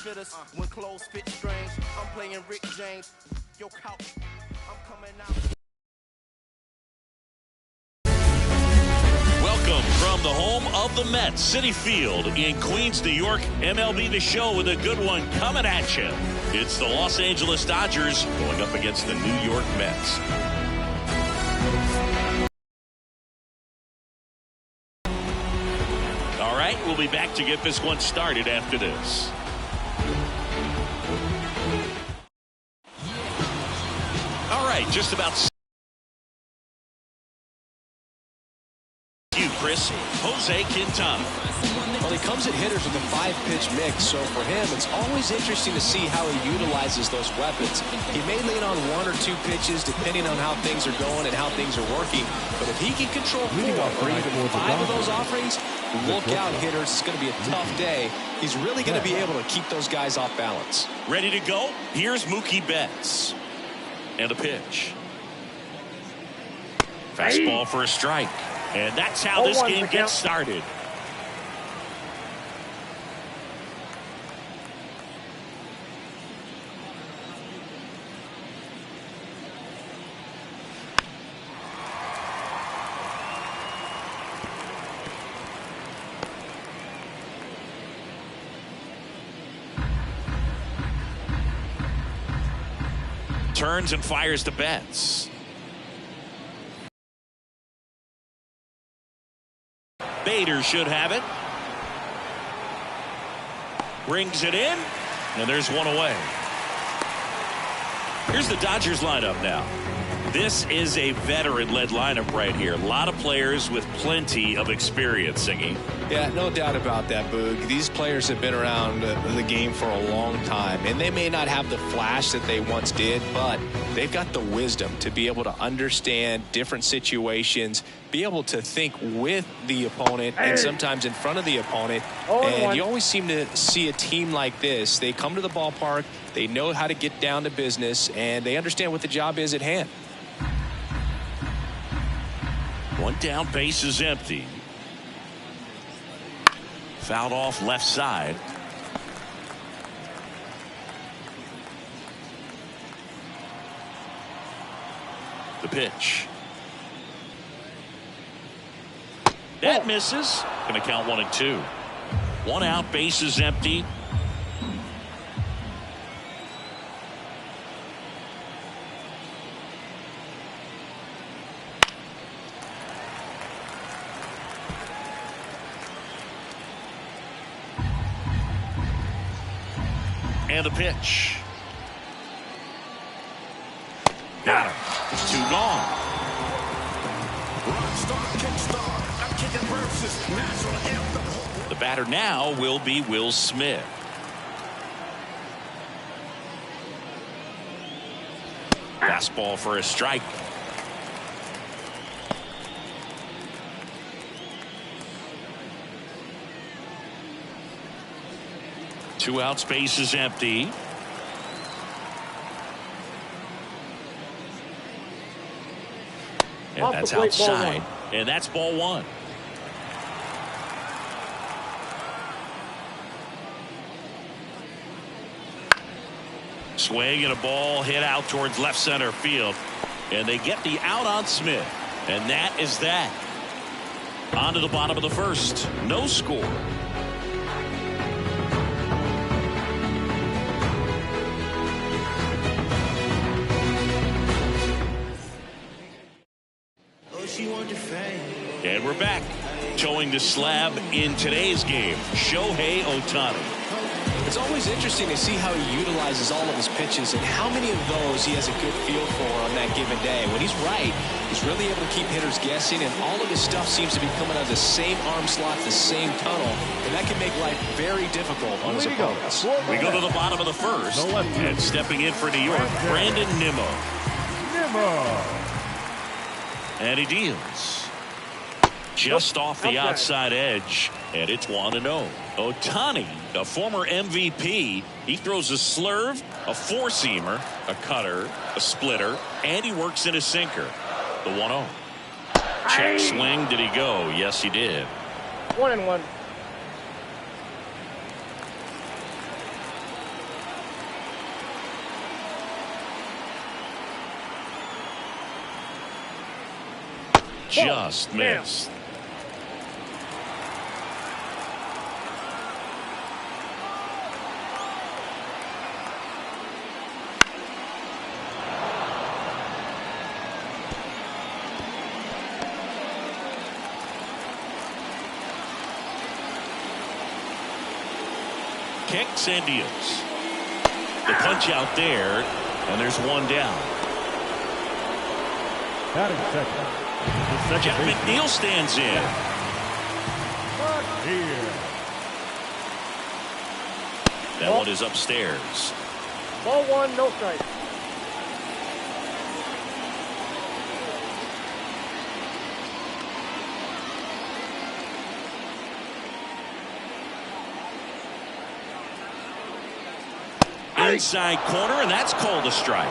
fitters when clothes fit strange. I'm playing Rick James. Yo, couch. I'm coming out. Welcome from the home of the Mets, Citi Field in Queens, New York. MLB The Show with a good one coming at you. It's the Los Angeles Dodgers going up against the New York Mets. All right, we'll be back to get this one started after this. All right, just about you, Chris. Jose Quintana. Well, he comes at hitters with a 5-pitch mix, so for him, it's always interesting to see how he utilizes those weapons. He may lean on 1 or 2 pitches, depending on how things are going and how things are working. But if he can control 4 or even 5 of those offerings, look out, hitters. It's going to be a tough day. He's really going to be able to keep those guys off balance. Ready to go? Here's Mookie Betts. And a pitch. Fastball for a strike. And that's how this game gets started. Turns and fires to Betts. Bader should have it. Brings it in, and there's one away. Here's the Dodgers lineup now. This is a veteran-led lineup right here. A lot of players with plenty of experience, Singy. Yeah, no doubt about that, Boog. These players have been around the game for a long time, and they may not have the flash that they once did, but they've got the wisdom to be able to understand different situations, be able to think with the opponent and sometimes in front of the opponent. And you always seem to see a team like this. They come to the ballpark, they know how to get down to business, and they understand what the job is at hand. One down, base is empty. Fouled off left side. The pitch. That misses. Going to count 1 and 2. 1 out, base is empty. And the pitch. Got him. 2 gone. The batter now will be Will Smith. Fastball for a strike. Two out, space is empty. And that's outside. And that's ball 1. Swing and a ball hit out towards left center field. And they get the out on Smith. And that is that. On to the bottom of the first. No score. And we're back. Towing the slab in today's game, Shohei Ohtani. It's always interesting to see how he utilizes all of his pitches and how many of those he has a good feel for on that given day. When he's right, he's really able to keep hitters guessing, and all of his stuff seems to be coming out of the same arm slot, the same tunnel, and that can make life very difficult on his opponents. We go to the bottom of the first, and stepping in for New York, Brandon Nimmo. And he deals. Just off the outside edge, and it's 1-0. Ohtani, a former MVP, he throws a slurve, a four-seamer, a cutter, a splitter, and he works in a sinker. The 1-0. Check swing. Did he go? Yes, he did. 1-1. just missed. Kicks and deals. The punch out there, and there's one down. Batting second. The Jeff second McNeil stands in. here. That one is upstairs. Ball one, no strike. Inside corner, and that's called a strike.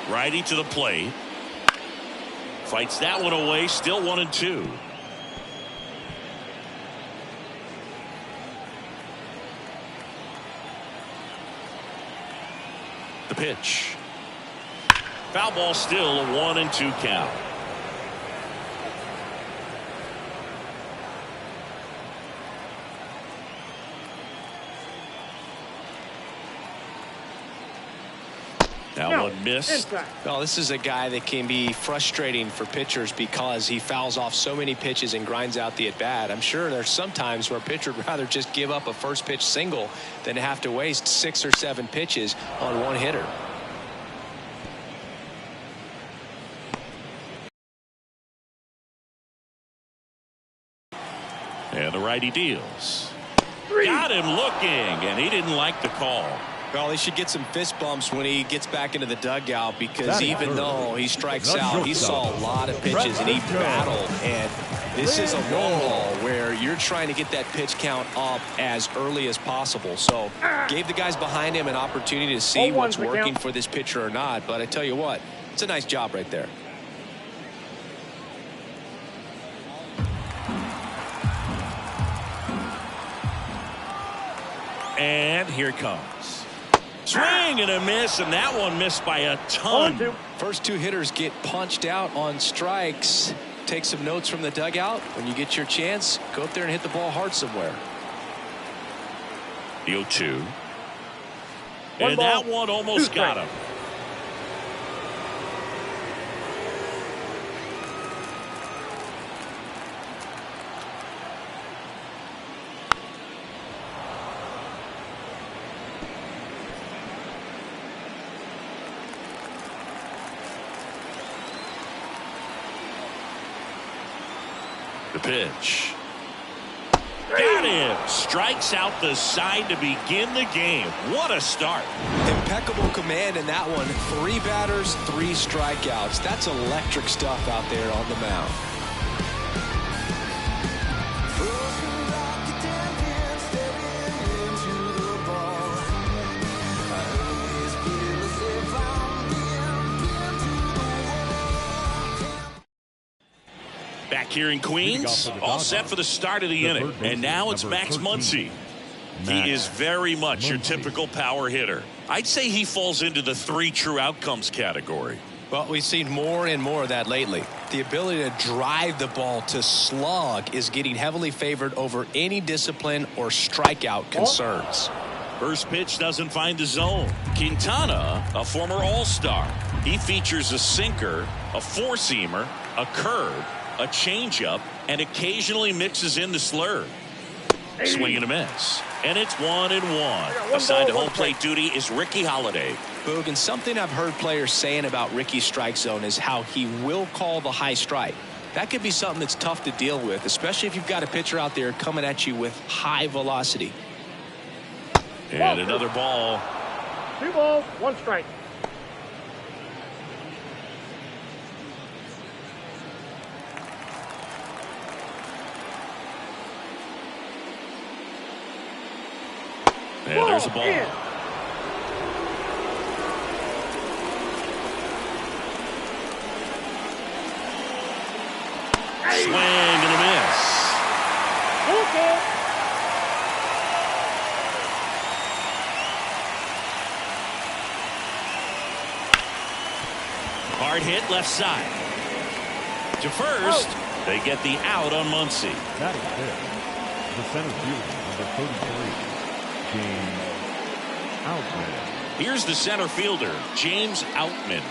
Righty to the plate. Fights that one away, still 1-2. The pitch. Foul ball, still a 1-2 count. That one missed. Well, this is a guy that can be frustrating for pitchers because he fouls off so many pitches and grinds out the at bat. I'm sure there's some times where a pitcher would rather just give up a first pitch single than to have to waste 6 or 7 pitches on one hitter. And the righty deals. Got him looking, and he didn't like the call. Well, he should get some fist bumps when he gets back into the dugout, because even though he strikes out, he saw a lot of pitches and he battled. And this is a long ball where you're trying to get that pitch count up as early as possible. So gave the guys behind him an opportunity to see what's working for this pitcher or not. But I tell you what, it's a nice job right there. And here it comes. Swing and a miss, and that one missed by a ton. First 2 hitters get punched out on strikes. Take some notes from the dugout. When you get your chance, go up there and hit the ball hard somewhere. The 0-2. And that one almost got him. The pitch. Got him. Strikes out the side to begin the game. What a start. Impeccable command in that one. 3 batters, 3 strikeouts. That's electric stuff out there on the mound. Back here in Queens, all set for the start of the inning. And now it's Max Muncy. He is very much your typical power hitter. I'd say he falls into the 3 true outcomes category. Well, we've seen more and more of that lately. The ability to drive the ball to slug is getting heavily favored over any discipline or strikeout concerns. First pitch doesn't find the zone. Quintana, a former All-Star. He features a sinker, a four-seamer, a curve, a changeup, and occasionally mixes in the slurve. Swing and a miss. And it's 1-1. Assigned to home plate duty is Ricky Holiday. Boog, and something I've heard players saying about Ricky's strike zone is how he will call the high strike. That could be something that's tough to deal with, especially if you've got a pitcher out there coming at you with high velocity. And another ball. 2 balls, 1 strike. And there's a ball. Swing and a miss. Okay. Hard hit left side. To first, they get the out on Muncy. Batting fifth, the center fielder, number 33, James Outman. Here's the center fielder, James Outman.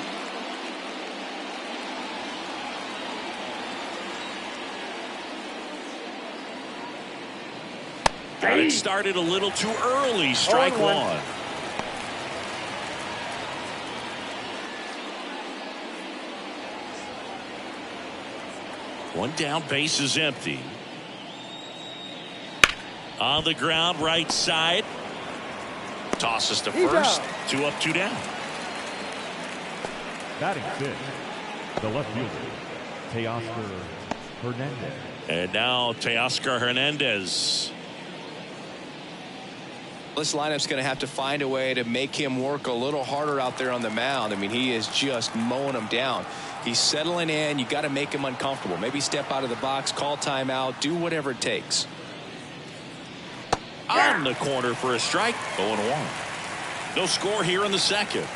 Got it started a little too early. Strike one. One down, base is empty. On the ground, right side. Tosses to first. 2 up, 2 down. Batting fifth, the left fielder, Teoscar Hernandez. And now Teoscar Hernandez. This lineup's going to have to find a way to make him work a little harder out there on the mound. I mean, he is just mowing them down. He's settling in. You got to make him uncomfortable. Maybe step out of the box, call timeout, do whatever it takes. On the corner for a strike. 0-1. No score here in the second.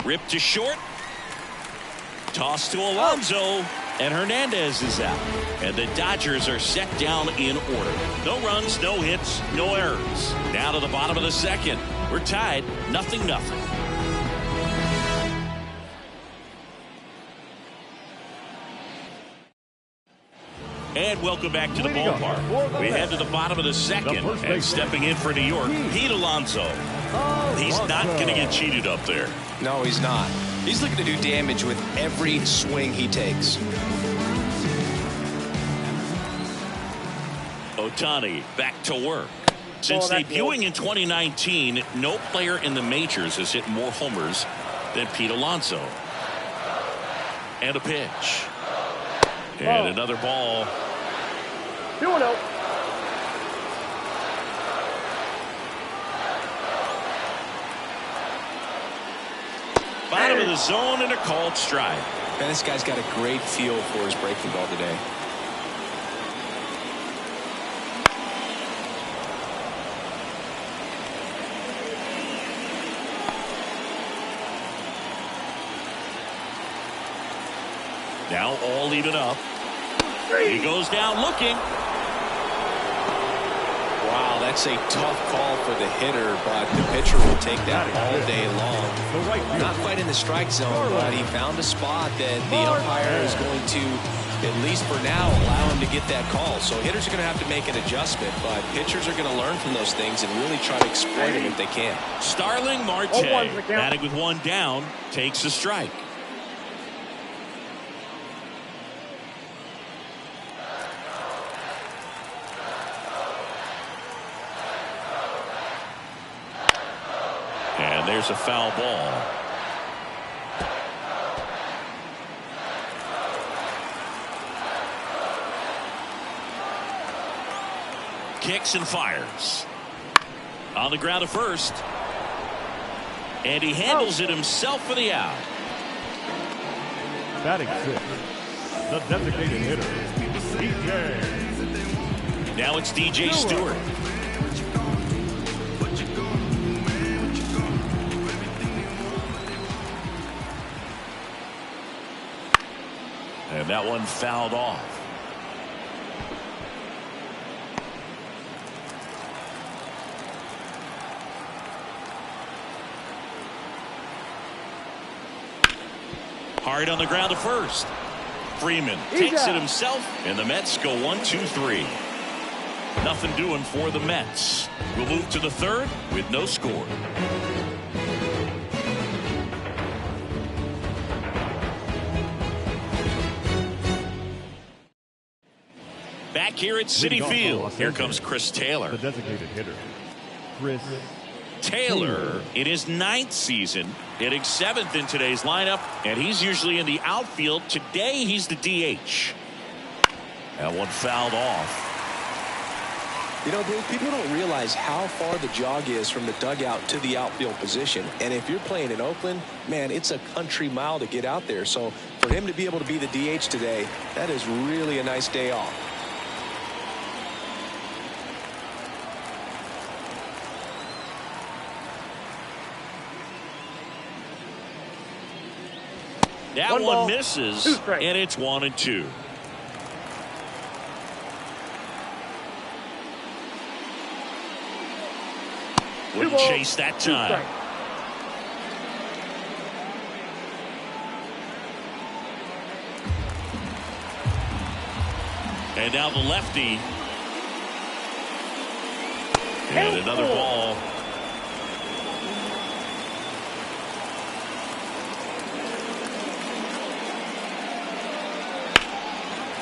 Ripped to short. Toss to Alonso. And Hernandez is out. And the Dodgers are set down in order. No runs, no hits, no errors. Now to the bottom of the second. We're tied 0-0. And welcome back to the ballpark. We head to the bottom of the second. And stepping in for New York, Pete Alonso. He's not going to get cheated up there. No, he's not. He's looking to do damage with every swing he takes. Ohtani back to work. Since debuting in 2019, no player in the majors has hit more homers than Pete Alonso. And a pitch. And another ball. 2-0. Bottom of the zone and a called strike. Man, this guy's got a great feel for his breaking ball today. Now all even up. He goes down looking. Wow, that's a tough call for the hitter, but the pitcher will take that all day long. Not quite in the strike zone, but he found a spot that the umpire is going to, at least for now, allow him to get that call. So hitters are going to have to make an adjustment, but pitchers are going to learn from those things and really try to exploit them if they can. Starling Marte, batting with one down, takes a strike. And there's a foul ball. Kicks and fires. On the ground at first. And he handles it himself for the out. Batting fifth, the designated hitter, DJ. Now it's DJ Stewart. And that one fouled off. Hard on the ground to first. Freeman takes it himself, and the Mets go 1-2-3. Nothing doing for the Mets. We'll move to the third with no score. Back here at Citi Field, here comes Chris Taylor. The designated hitter, Chris Taylor in his 9th season, hitting 7th in today's lineup, and he's usually in the outfield. Today he's the DH. That one fouled off. You know, Blue, people don't realize how far the jog is from the dugout to the outfield position. And if you're playing in Oakland, man, it's a country mile to get out there. So for him to be able to be the DH today, that is really a nice day off. That one misses, and it's 1-2. Wouldn't chase that time. And now the lefty. And another ball.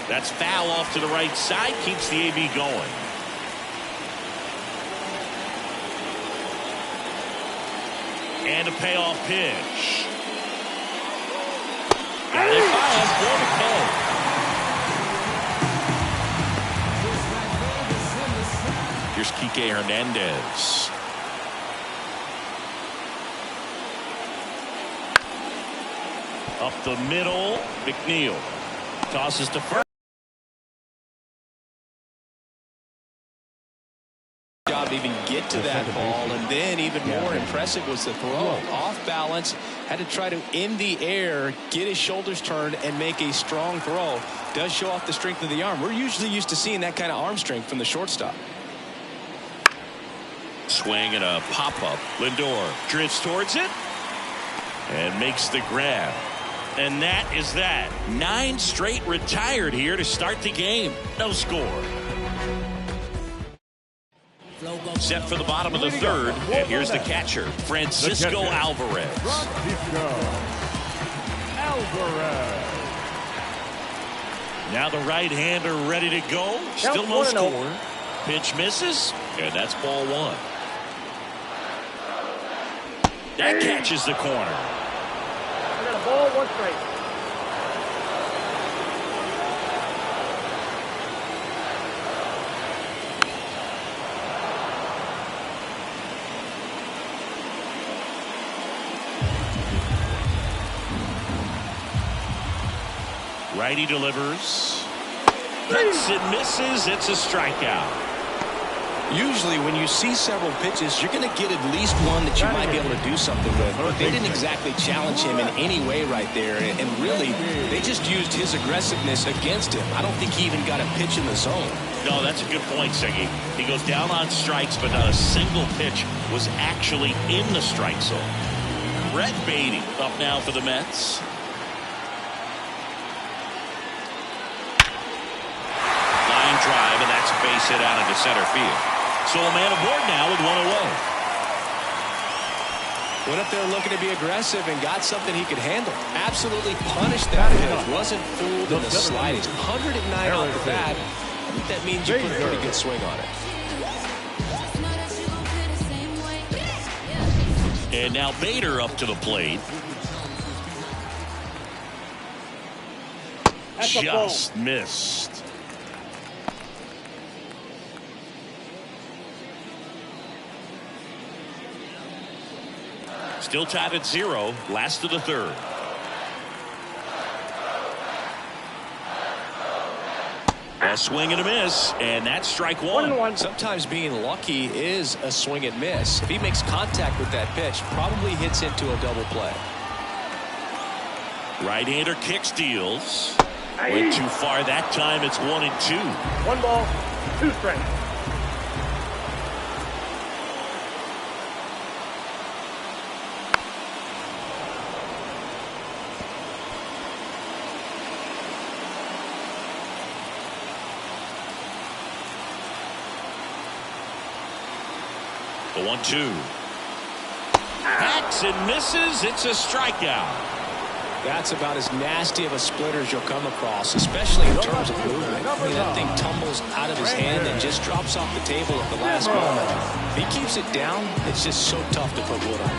That's foul off to the right side. Keeps the AB going. And a payoff pitch. Got it fouled. 4-0. Here's Kike Hernandez. Up the middle. McNeil tosses to first. Job to even get to that ball, and then even more impressive was the throw. Off balance, had to try to in the air get his shoulders turned and make a strong throw. Does show off the strength of the arm. We're usually used to seeing that kind of arm strength from the shortstop. Swing and a pop-up. Lindor drifts towards it and makes the grab. And that is that. 9 straight retired here to start the game. No score. Set for the bottom of the third, and here's the catcher, Francisco Alvarez. Now the right-hander ready to go. Still no score. Pitch misses, and that's ball 1. That catches the corner. I got a ball, 1 strike. Righty delivers. Hits and misses. It's a strikeout. Usually when you see several pitches, you're going to get at least one that you might be able to do something with. But they didn't exactly challenge him in any way right there. And really, they just used his aggressiveness against him. I don't think he even got a pitch in the zone. No, that's a good point, Siggy. He goes down on strikes, but not a single pitch was actually in the strike zone. Brett Beatty up now for the Mets. Drive, and that's a base hit out into center field. So a man aboard now with 1 away. Went up there looking to be aggressive and got something he could handle. Absolutely punished that pitch. Wasn't fooled in the slightest. 109 off the bat. I think that means you put a pretty good swing on it. And now Bader up to the plate. Just missed. Still tied at 0, last of the third. A swing and a miss, and that's strike 1. Sometimes being lucky is a swing and miss. If he makes contact with that pitch, probably hits into a double play. Right-hander kick steals. Went too far that time. It's 1-2. 1 ball, 2 strikes. The 1-2. Hacks and misses. It's a strikeout. That's about as nasty of a splitter as you'll come across, especially in terms of movement. I mean, that thing tumbles out of his hand and just drops off the table at the last moment. If he keeps it down, it's just so tough to put wood on.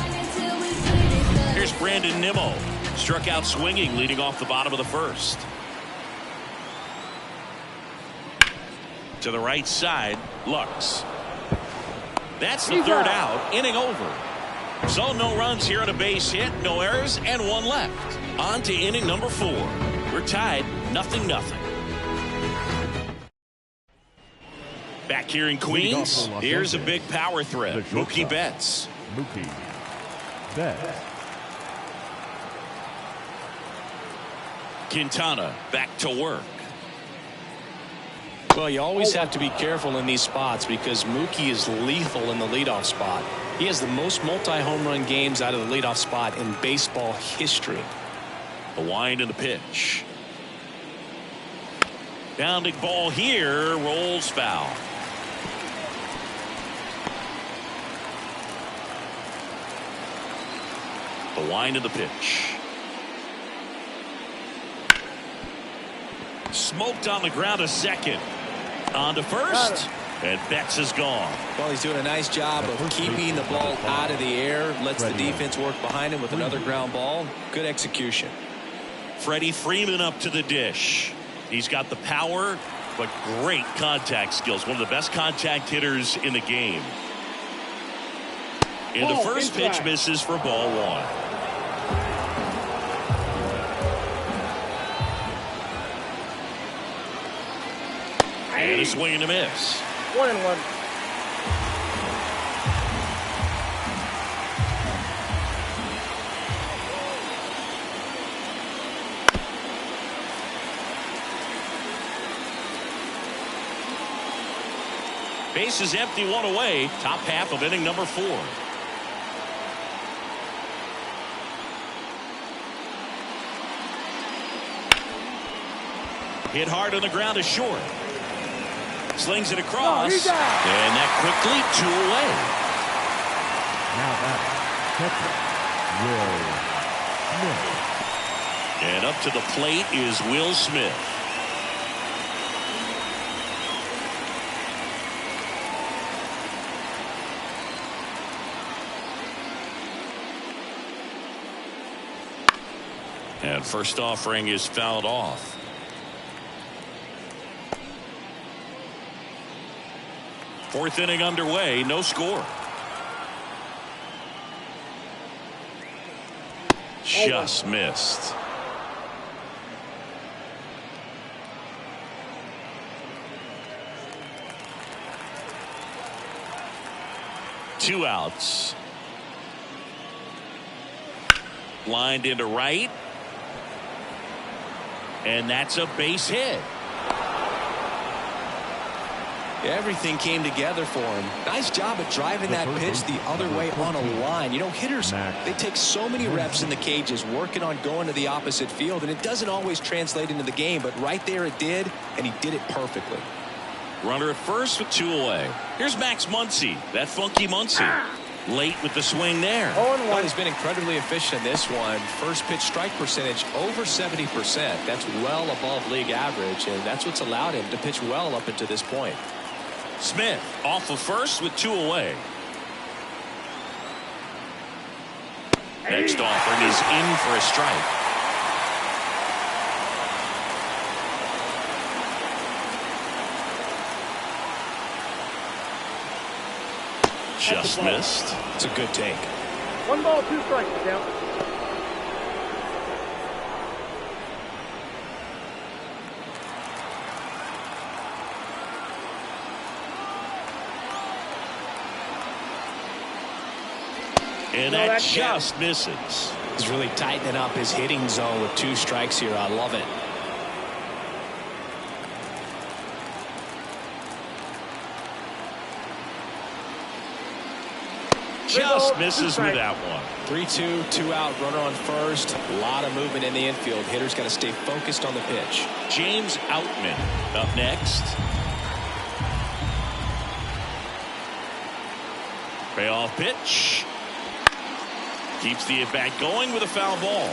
Here's Brandon Nimmo. Struck out swinging, leading off the bottom of the first. To the right side, Lux. That's the third out, inning over. So no runs here on a base hit, no errors, and one left. On to inning number 4. We're tied 0-0. Back here in Queens, here's a big power threat. Mookie Betts. Mookie Betts. Quintana back to work. Well, you always have to be careful in these spots because Mookie is lethal in the leadoff spot. He has the most multi-home run games out of the leadoff spot in baseball history. The wind and the pitch. Bounding ball here, rolls foul. The wind and the pitch. Smoked on the ground to second. On to first. And Betts is gone. Well, he's doing a nice job of keeping the ball out of the air. Lets the defense work behind him with another ground ball. Good execution. Freddie Freeman up to the dish. He's got the power, but great contact skills. One of the best contact hitters in the game. And the first pitch misses for ball 1. And a swing and a miss. 1-1. Base is empty, 1 away. Top half of inning number 4. Hit hard on the ground is short. Slings it across. And that quickly 2 away. Now that catcher, Will Smith. And up to the plate is Will Smith. And first offering is fouled off. Fourth inning underway, no score. Just missed. Two outs. Lined into right. And that's a base hit. Everything came together for him. Nice job of driving that pitch the other way on a line. You know, hitters, they take so many reps in the cages working on going to the opposite field, and it doesn't always translate into the game, but right there it did, and he did it perfectly. Runner at first with 2 away. Here's Max Muncy, that funky Muncy. Late with the swing there. Well, he's been incredibly efficient in this one. First pitch strike percentage over 70%. That's well above league average, and that's what's allowed him to pitch well up until this point. Smith off of first with 2 away. Next offering is in for a strike. Just missed. It's a good take. 1 ball, 2 strikes, down. And that just misses. He's really tightening up his hitting zone with 2 strikes here. I love it. Just misses with that one. 3-2, 2 out, runner on first. A lot of movement in the infield. Hitter's got to stay focused on the pitch. James Outman up next. Payoff pitch. Keeps the at-bat going with a foul ball.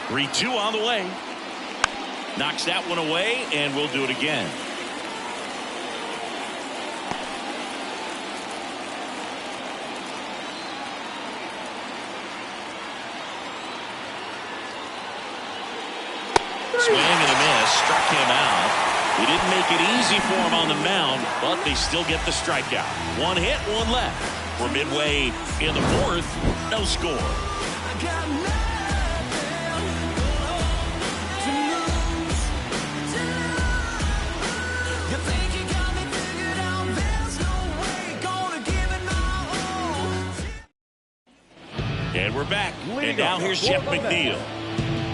Three-two on the way. Knocks that one away, and we'll do it again. Swing and a miss. Struck him out. He didn't make it easy for him on the mound, but they still get the strikeout. One hit, one left. We're midway in the fourth. No score. And we're back. And now here's Jeff McNeil.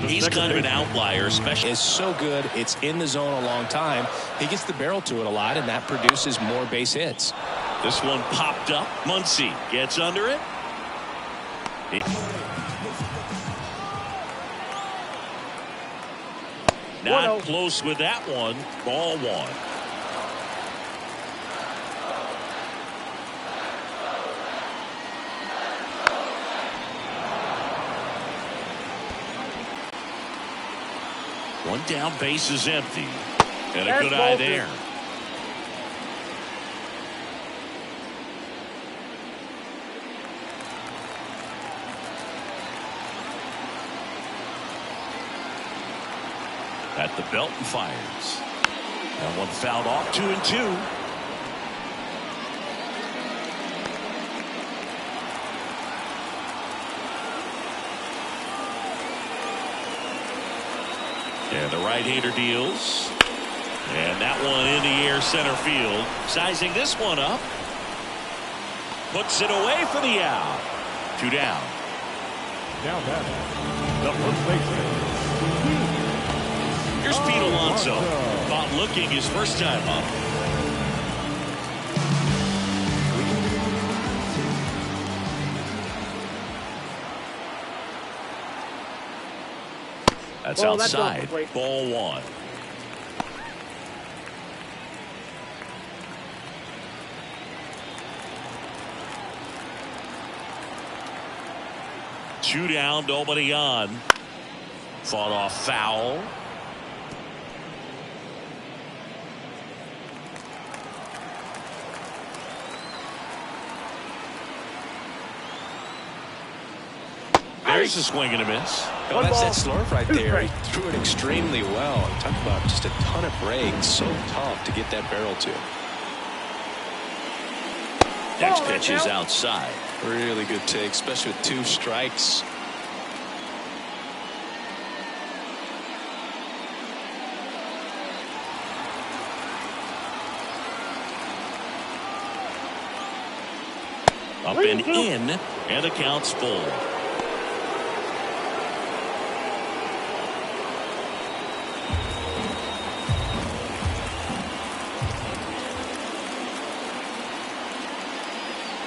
He's kind of an outlier, especially. Is so good. It's in the zone a long time. He gets the barrel to it a lot, and that produces more base hits. This one popped up. Muncy gets under it. Not close with that one. Ball one. One down, base is empty. And a good eye there. At the belt and fires. That one fouled off. 2-2. And the right-hander deals. And that one in the air center field. Sizing this one up. Puts it away for the out. 2 down. Now batting, the first baseman. Here's Pete Alonso. Thought looking his first time up. That's outside. Ball one. Two down, nobody on. Fought off foul. There's a swing and a miss. Oh, that's that slurve right there. He threw it extremely well. Talk about just a ton of breaks. So tough to get that barrel to. Next pitch is outside. Really good take, especially with 2 strikes. Up and in, and the count's full.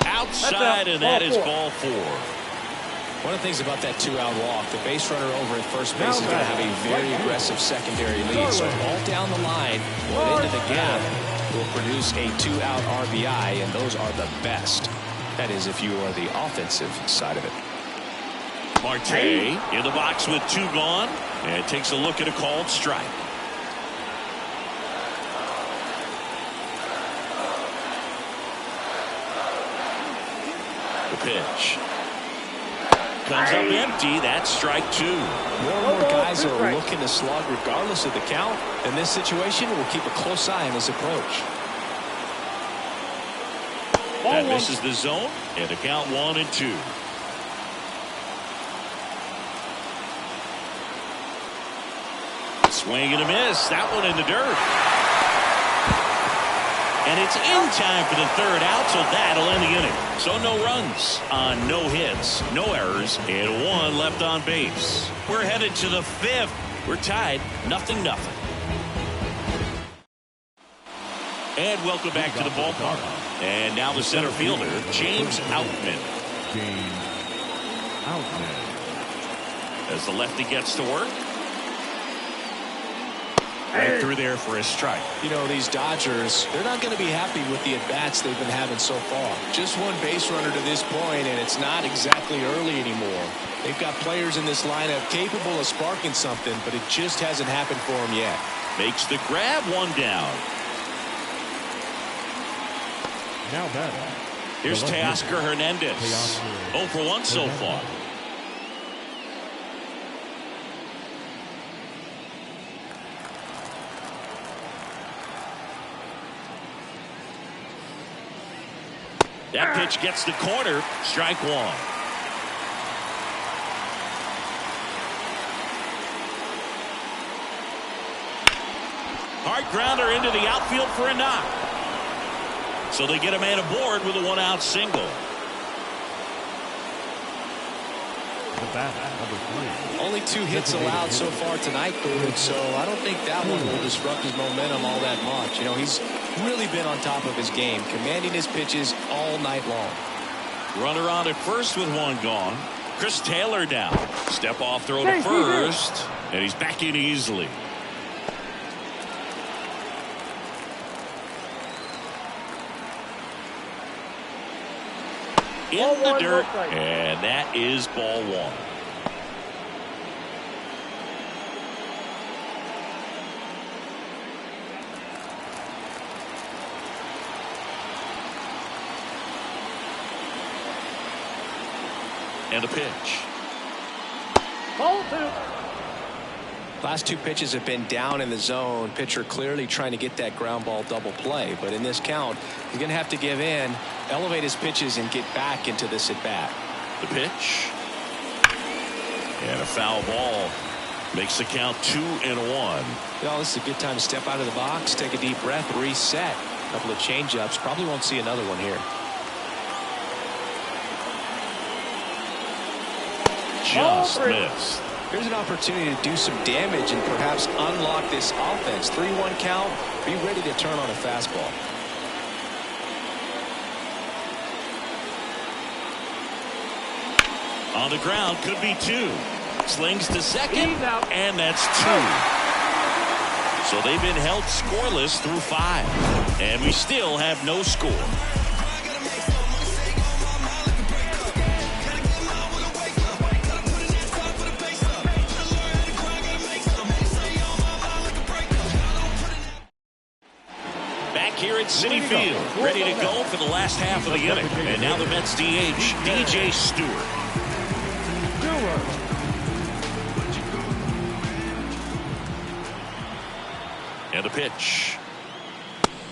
Outside, and that is ball 4. One of the things about that 2-out walk, the base runner over at first base is going to have a very aggressive secondary lead. So all down the line, going into the gap, will produce a 2-out RBI, and those are the best. That is, if you are the offensive side of it. Marte in the box with 2 gone, and takes a look at a called strike. The pitch comes up empty. That's strike 2. More and more guys are looking to slug regardless of the count. In this situation, we'll keep a close eye on his approach. That misses the zone, and the count 1-2. Swing and a miss. That one in the dirt. And it's in time for the 3rd out, so that'll end the inning. So no runs on no hits, no errors, and 1 left on base. We're headed to the 5th. We're tied 0-0. And welcome back to the ballpark. And now the center fielder, James Outman. James Outman. As the lefty gets to work. Right through there for a strike. You know, these Dodgers, they're not going to be happy with the at-bats they've been having so far. Just 1 base runner to this point, and it's not exactly early anymore. They've got players in this lineup capable of sparking something, but it just hasn't happened for them yet. Makes the grab, 1 down. Now batting. Here's Teoscar Hernandez. 0 for 1 so far. That pitch gets the corner. Strike one. Hard grounder into the outfield for a knock. So they get a man aboard with a one-out single. Only 2 hits allowed so far tonight, Boog, so I don't think that one will disrupt his momentum all that much. You know, he's really been on top of his game, commanding his pitches all night long. Runner on at first with one gone. Chris Taylor down. Step off throw to first, and he's back in easily. In the dirt, and that is ball one. And a pitch. Ball 2. Last 2 pitches have been down in the zone. Pitcher clearly trying to get that ground ball double play. But in this count, he's going to have to give in, elevate his pitches, and get back into this at bat. The pitch. And a foul ball. Makes the count 2-1. Well, this is a good time to step out of the box, take a deep breath, reset. A couple of changeups. Probably won't see another one here. Just missed. Here's an opportunity to do some damage and perhaps unlock this offense. 3-1 count. Be ready to turn on a fastball. On the ground, could be 2. Slings to second, and that's 2. So they've been held scoreless through 5. And we still have no score. Here at Citi Field, ready to go for the last half of the inning. And now the Mets DH, DJ Stewart. And a pitch.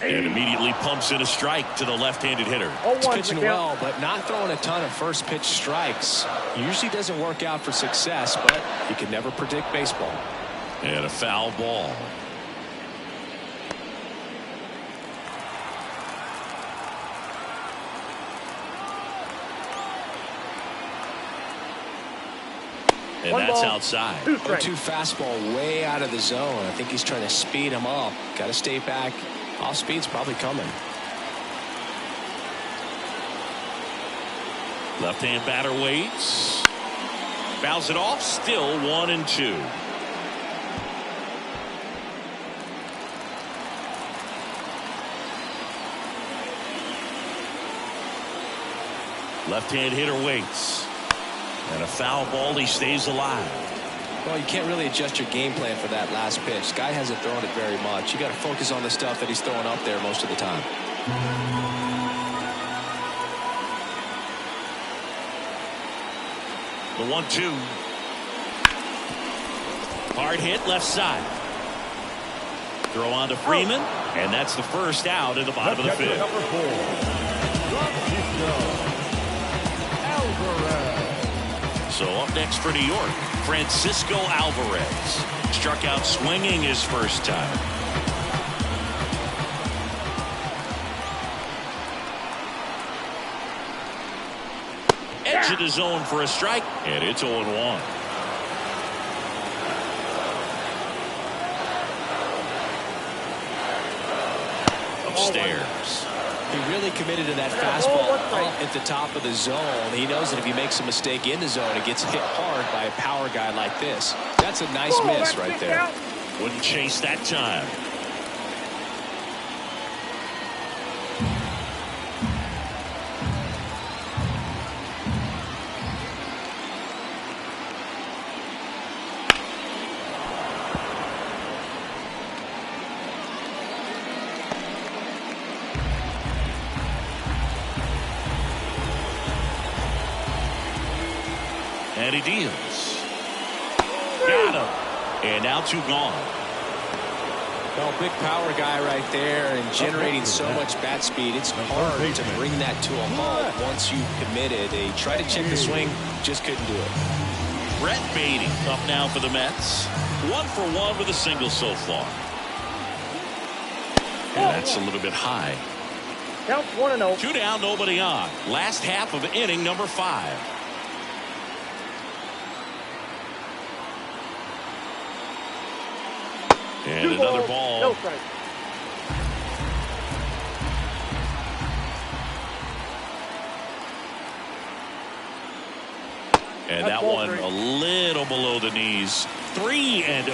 And immediately pumps in a strike to the left-handed hitter. He's pitching well, but not throwing a ton of first pitch strikes. Usually doesn't work out for success, but you can never predict baseball. And a foul ball. And that's outside. 0-2 fastball way out of the zone. I think he's trying to speed him up. Got to stay back. Off speed's probably coming. Left-hand batter waits. Fouls it off. Still 1-2. Left-hand hitter waits. And a foul ball. He stays alive. Well, you can't really adjust your game plan for that last pitch. Guy hasn't thrown it very much. You got to focus on the stuff that he's throwing up there most of the time. The 1-2. Hard hit left side. Throw on to Freeman. And that's the first out in the bottom of the 5th. Number 4. So up next for New York, Francisco Alvarez. Struck out swinging his first time. Edge of the zone for a strike, and it's 0-1. Upstairs. He really committed to that fastball up at the top of the zone. He knows that if he makes a mistake in the zone, it gets hit hard by a power guy like this. That's a nice miss right there. Wouldn't chase that time. And he deals. Got him. And now 2 gone. Well, big power guy right there and generating so much bat speed. It's hard to bring that to a halt once you've committed. They tried to check the swing, just couldn't do it. Brett Beatty up now for the Mets. 1 for 1 with a single so far. And that's a little bit high. Count 1-0. 2 down, nobody on. Last half of inning number 5. And another ball. No strike. And that one a little below the knees. 3-0.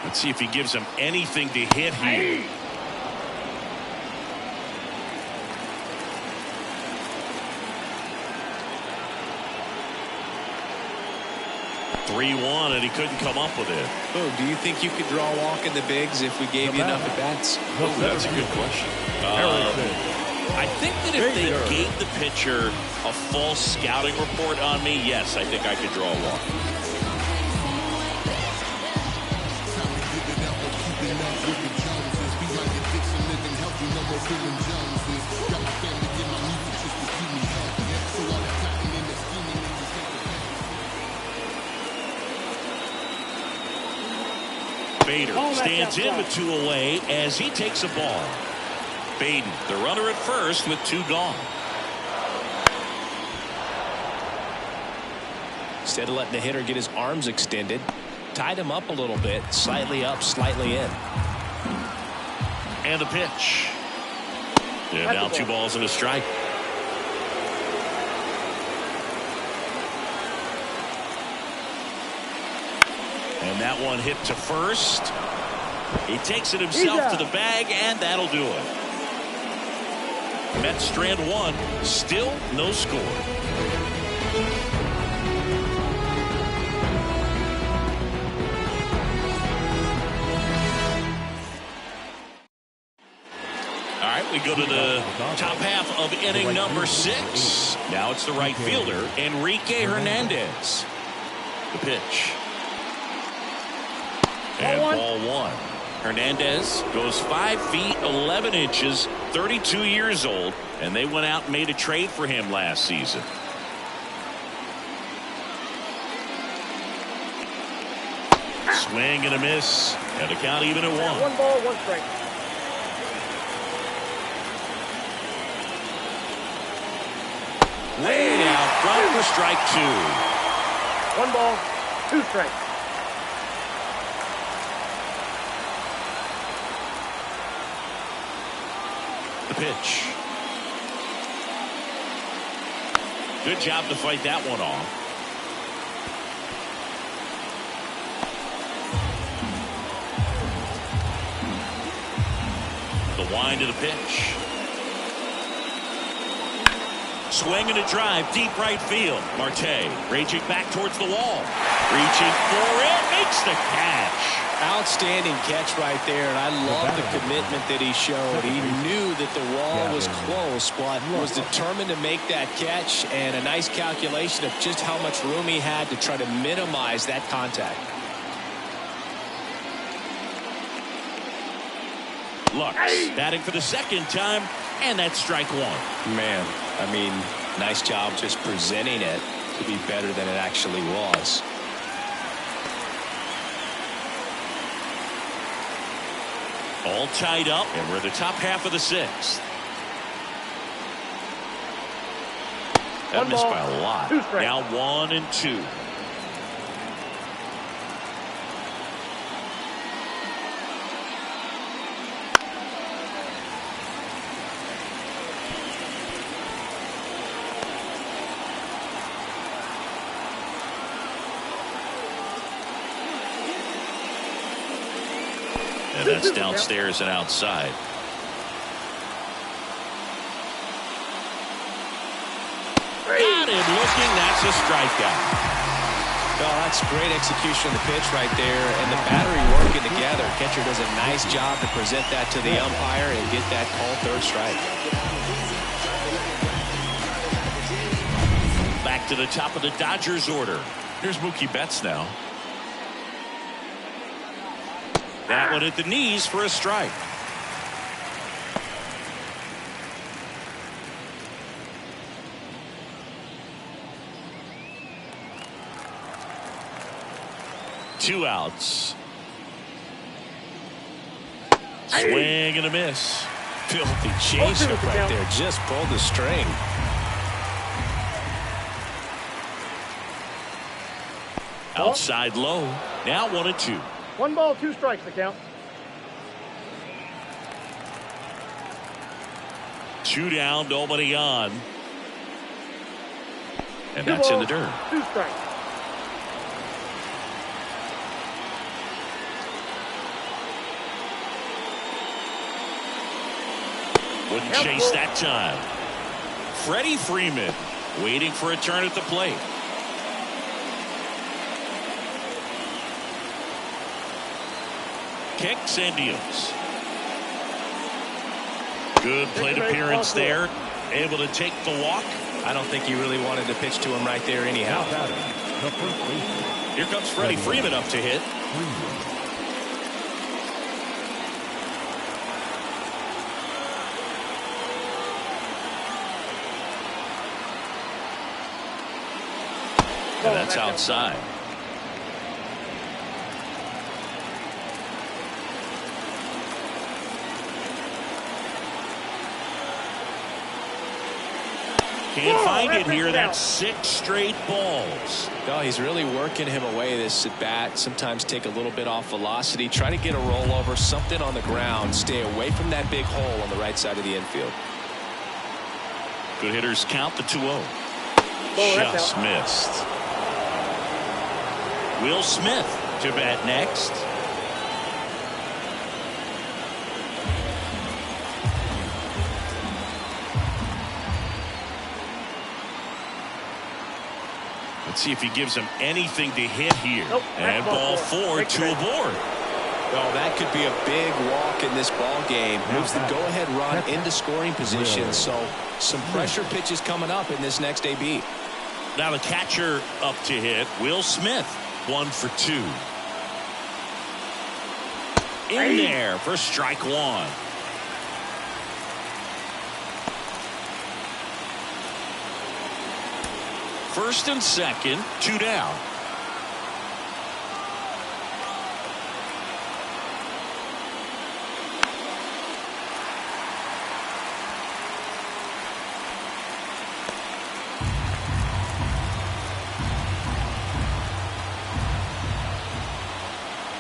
Let's see if he gives him anything to hit here. (3-1) and he couldn't come up with it. Oh, do you think you could draw a walk in the bigs if we gave you enough at bats? Oh, that's a good question. I think that if they gave the pitcher a false scouting report on me, yes, I think I could draw a walk. Bader stands in with 2 away as he takes a ball. Baden, the runner at first with 2 gone. Instead of letting the hitter get his arms extended, tied him up a little bit, slightly up, slightly in. And the pitch. And now 2 balls and a strike. And that one hit to first. He takes it himself to the bag, and that'll do it. Mets strand 1, still no score. All right, we go to the top half of inning number 6. Now it's the right fielder, Enrique Hernandez. The pitch. And ball 1. Hernandez goes 5 feet 11 inches, 32 years old, and they went out and made a trade for him last season. Swing and a miss, and a count even at 1. 1 ball, 1 strike. Way out front for strike 2. 1 ball, 2 strikes. The pitch. Good job to fight that one off. The wind of the pitch. Swing and a drive, deep right field. Marte raging back towards the wall. Reaching for it, makes the catch. Outstanding catch right there, and I love the commitment that he showed. He knew that the wall was close, but was determined to make that catch, and a nice calculation of just how much room he had to try to minimize that contact. Lux batting for the 2nd time, and that's strike 1. Man, I mean, nice job just presenting it to be better than it actually was. All tied up, and we're at the top half of the 6th. That missed by a lot. Now 1 and 2. And that's downstairs and outside. Got him looking. That's a strikeout. Well, that's great execution of the pitch right there, and the battery working together. Catcher does a nice job to present that to the umpire and get that called 3rd strike. to the top of the Dodgers order. Here's Mookie Betts now. That one at the knees for a strike. Two outs. Swing and a miss. Filthy changeup right there. Just pulled the string. Outside low. Now 1-2. 1 ball, 2 strikes the count. 2 down, nobody on. And 2 that's in balls, the dirt. 2 strikes. Wouldn't chase that time. Freddie Freeman waiting for a turn at the plate. Kicks and deals. Good plate appearance there. Able to take the walk. I don't think he really wanted to pitch to him right there anyhow. Here comes Freddie Freeman up to hit. And that's outside. Can't find it here. That's 6 straight balls. No, he's really working him away this at bat. Sometimes take a little bit off velocity. Try to get a rollover, something on the ground. Stay away from that big hole on the right side of the infield. Good hitters count the 2-0. Just missed. Will Smith to bat next. Let's see if he gives him anything to hit here. Nope, and ball 4 to aboard. Oh, that could be a big walk in this ball game. Moves the go-ahead run into scoring position. So some pressure pitches coming up in this next AB. Now the catcher up to hit. Will Smith, 1 for 2. In there for strike 1. First and second, 2 down.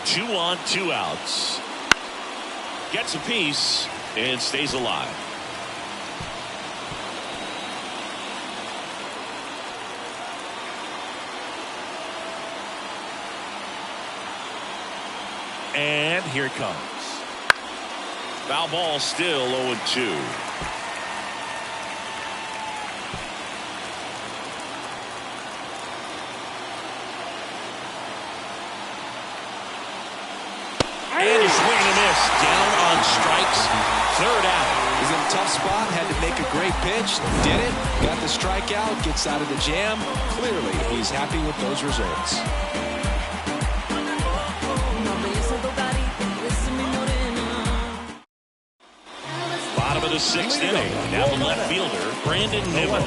Two on, 2 outs. Gets a piece and stays alive. And here it comes. Foul ball, still 0-2. And a swing and a miss. Down on strikes. 3rd out. He's in a tough spot. Had to make a great pitch. Did it. Got the strikeout. Gets out of the jam. Clearly, he's happy with those results. Bottom of the 6th inning. Now the left fielder, Brandon Nimmo.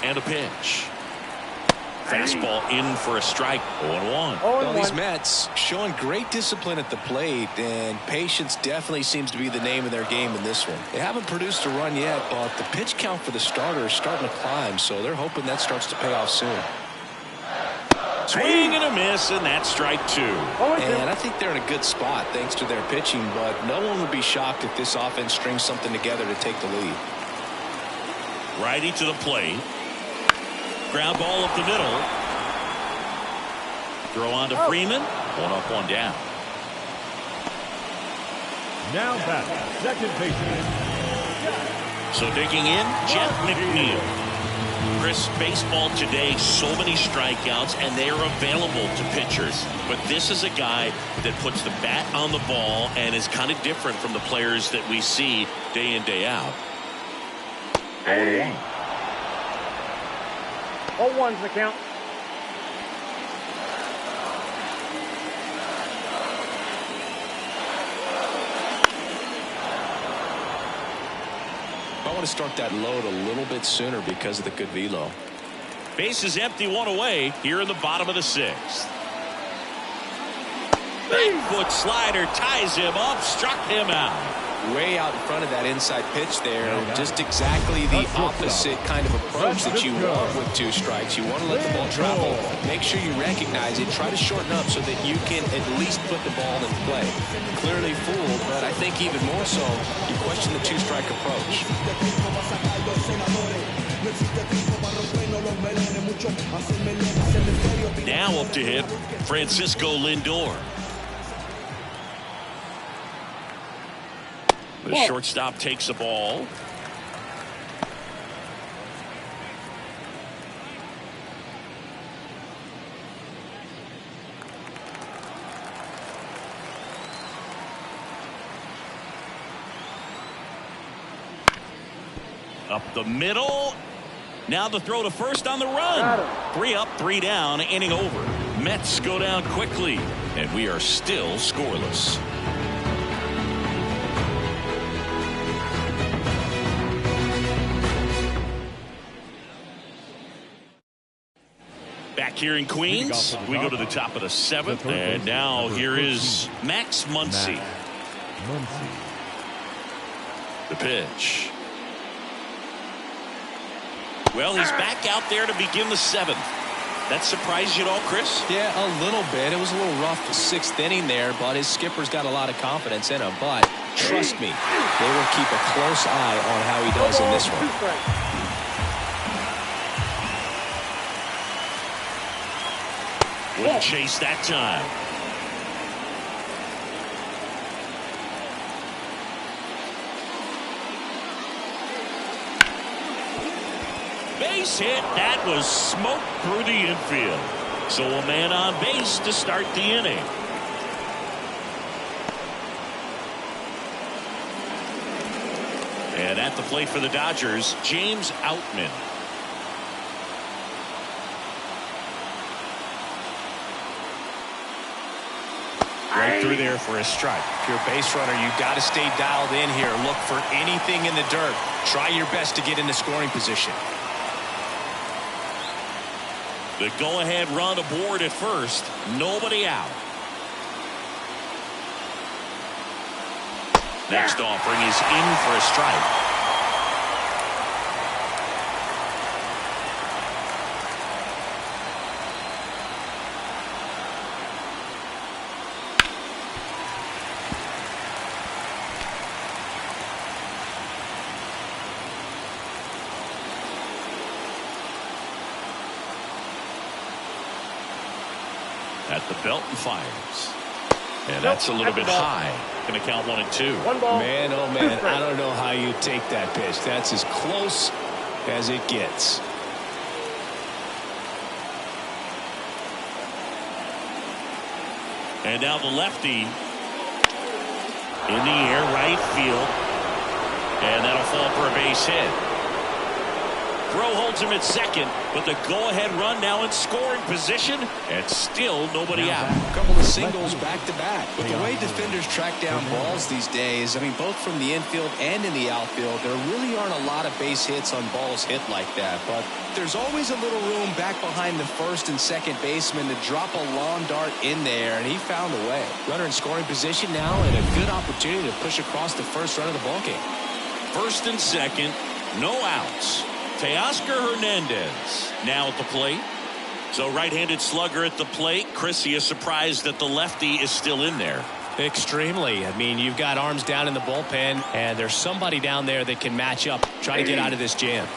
And a pitch. Fastball in for a strike. 0-1. Well, these Mets showing great discipline at the plate, and patience definitely seems to be the name of their game in this one. They haven't produced a run yet, but the pitch count for the starter is starting to climb, so they're hoping that starts to pay off soon. Swing and a miss, and that's strike 2. And I think they're in a good spot thanks to their pitching, but no one would be shocked if this offense strings something together to take the lead. Righty to the plate. Ground ball up the middle. Throw on to Freeman. 1 up, 1 down. Now back, second baseman. So digging in, Jeff McNeil. Chris, baseball today, so many strikeouts, and they are available to pitchers. But this is a guy that puts the bat on the ball and is kind of different from the players that we see day in, day out. 0-1. 0-1's the count. I want to start that load a little bit sooner because of the good velo. Base is empty, one away here in the bottom of the 6th. Back foot slider ties him up, struck him out. Way out in front of that inside pitch there. Just exactly the opposite kind of approach that you want with 2 strikes. You want to let the ball travel. Make sure you recognize it. Try to shorten up so that you can at least put the ball in play. Clearly fooled, but I think even more so, you question the 2-strike approach. Now up to hit Francisco Lindor. The shortstop takes the ball. Up the middle. Now the throw to first on the run. 3 up, 3 down, inning over. Mets go down quickly, and we are still scoreless. Back here in Queens, we go to the top of the 7th, and now here is Max Muncy. The pitch. Well, he's back out there to begin the 7th. That surprised you at all, Chris? Yeah, a little bit. It was a little rough the 6th inning there, but his skipper's got a lot of confidence in him. But trust me, they will keep a close eye on how he does in this one. Wouldn't chase that time. Base hit. That was smoke through the infield. So a man on base to start the inning. And at the plate for the Dodgers, James Outman. Right through there for a strike. If you're a base runner, you've got to stay dialed in here. Look for anything in the dirt. Try your best to get into scoring position. The go-ahead run aboard at first. Nobody out. Next offering is in for a strike. At the belt and fires. And that's a little bit high. Going to count 1 and 2. 1 ball. Man, oh man, I don't know how you take that pitch. That's as close as it gets. And now the lefty in the air, right field. And that'll fall for a base hit. Throw holds him at second, but the go-ahead run now in scoring position, and still nobody out. A couple of singles back-to-back. But the way defenders track down balls these days, I mean, both from the infield and in the outfield, there really aren't a lot of base hits on balls hit like that. But there's always a little room back behind the first and second baseman to drop a lawn dart in there, and he found a way. Runner in scoring position now, and a good opportunity to push across the first run of the ballgame. First and second, no outs. Teoscar Hernandez now at the plate. So right-handed slugger at the plate. Chris, he is surprised that the lefty is still in there. Extremely. I mean, you've got arms down in the bullpen, and there's somebody down there that can match up, try to get out of this jam.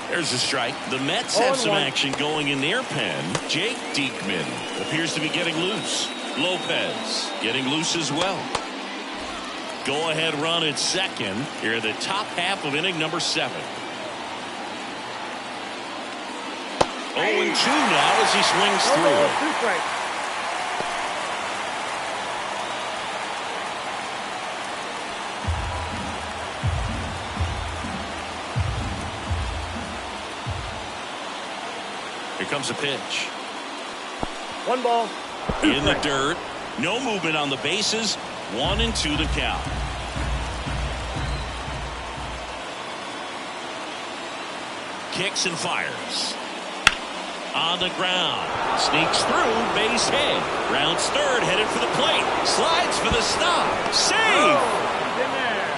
There's a strike. The Mets have some action going in their pen. Jake Diekman appears to be getting loose. Lopez getting loose as well. Go-ahead run at second here in the top half of inning number 7. 0-2 now as he swings No ball, through. 2 strikes. Here comes a pitch. 1 ball, 2 In the strikes. dirt. No movement on the bases. 1-2 the count. Kicks and fires. On the ground. Sneaks through. Base hit. Rounds third. Headed for the plate. Slides for the stop. Save. He's in there.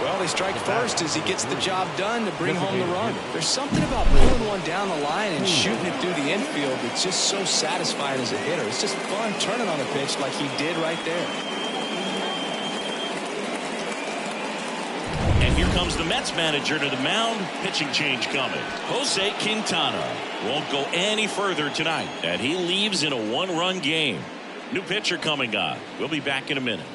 Well, he strikes first as he gets the job done to bring home the run. There's something about pulling one down the line and shooting it through the infield that's just so satisfying as a hitter. It's just fun turning on a pitch like he did right there. And here comes the Mets manager to the mound. Pitching change coming. Jose Quintana won't go any further tonight, and he leaves in a 1-run game. New pitcher coming on. We'll be back in a minute.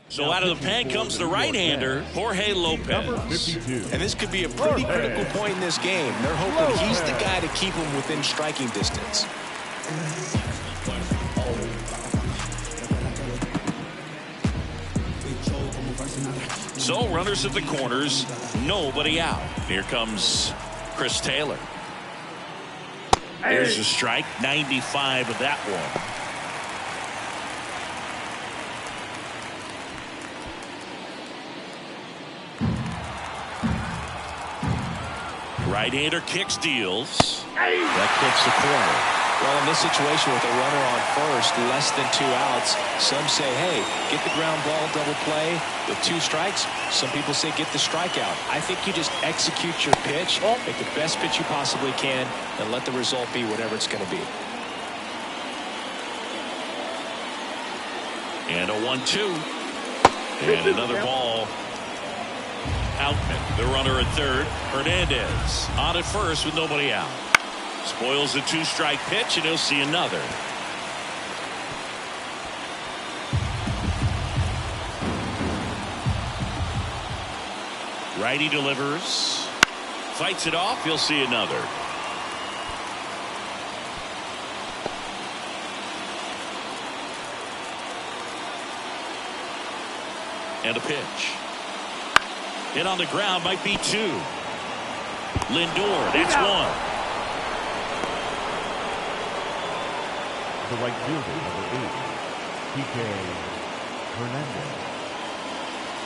So out of the pen comes the right-hander, Jorge Lopez. 52. And this could be a pretty critical point in this game. They're hoping he's the guy to keep him within striking distance. So runners at the corners, nobody out. Here comes Chris Taylor. There's a strike, 95 of that one. Right-hander kicks, deals. That kicks the corner. Well, in this situation with a runner on first, less than 2 outs, some say, hey, get the ground ball, double play with 2 strikes. Some people say get the strikeout. I think you just execute your pitch, make the best pitch you possibly can, and let the result be whatever it's going to be. And a 1-2. And another ball. Outman, the runner at third. Hernandez on at first with nobody out. Spoils a 2-strike pitch, and he'll see another. Righty delivers. Fights it off. He'll see another. And a pitch. Hit on the ground, might be 2. Lindor, that's 1. The right fielder, number 8, Kike Hernandez.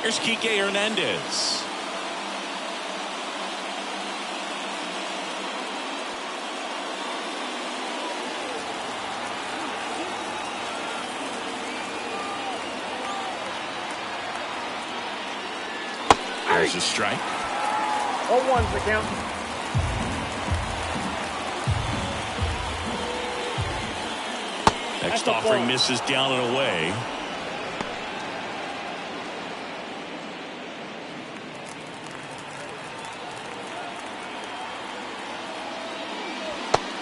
Here's Kike Hernandez. There's a strike. 0-1's the count. Next That's a offering ball. misses down and away.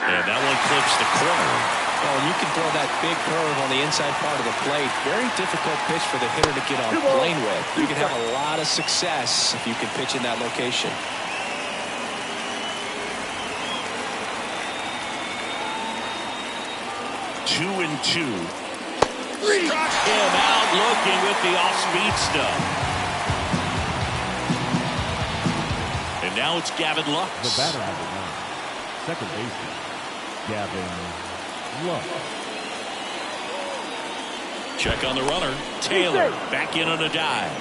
And that one clips the corner. Well, you can throw that big curve on the inside part of the plate. Very difficult pitch for the hitter to get on plane with. You can have a lot of success if you can pitch in that location. Two and 2. Struck him out looking with the off-speed stuff. And now it's Gavin Lux. The batter, number 9, second baseman, Gavin Lux. Check on the runner. Taylor back in on a dive.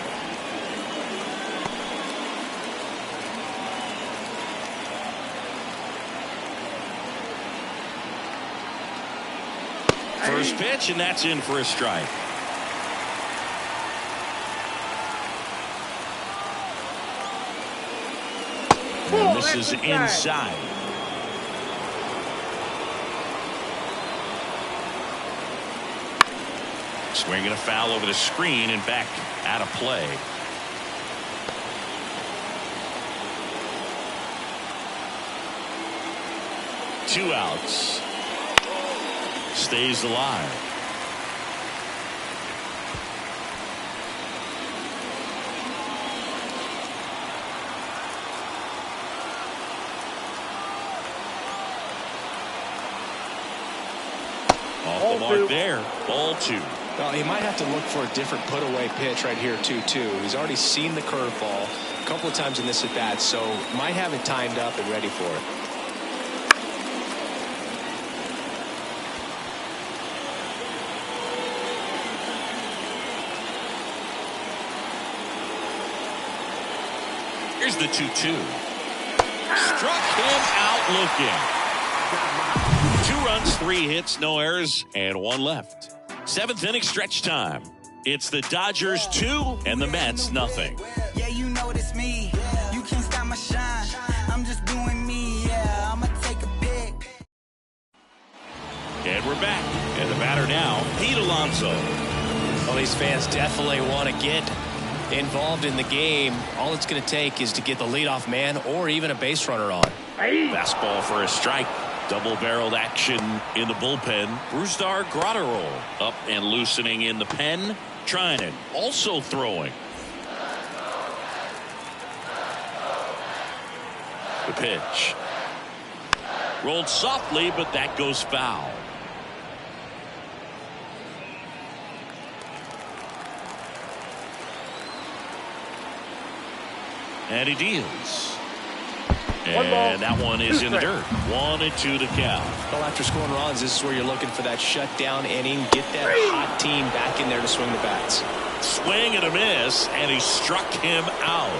First pitch, and that's in for a strike. And this is inside. Swinging a foul over the screen and back out of play. Two outs. Stays alive. the mark there. Ball 2. Well, he might have to look for a different put-away pitch right here, 2-2. He's already seen the curveball a couple of times in this at-bat, so might have it timed up and ready for it. Here's the 2-2. Struck him out looking. 2 runs, 3 hits, no errors, and 1 left. 7th inning stretch time. It's the Dodgers 2 and the Mets nothing. Yeah, you know it's me. You can't stop my shine. I'm just doing me. Yeah, I'ma take a pic. And we're back. And the batter now, Pete Alonso. Well, these fans definitely want to get involved in the game. All it's going to take is to get the leadoff man or even a base runner on. Fastball for a strike. Double-barreled action in the bullpen. Brusdar Graterol up and loosening in the pen. Trinan also throwing. The pitch. Rolled softly, but that goes foul. And he deals. And that one is in the dirt. 1-2 to count. Well, after scoring runs, this is where you're looking for that shutdown inning. Get that hot team back in there to swing the bats. Swing and a miss, and he struck him out.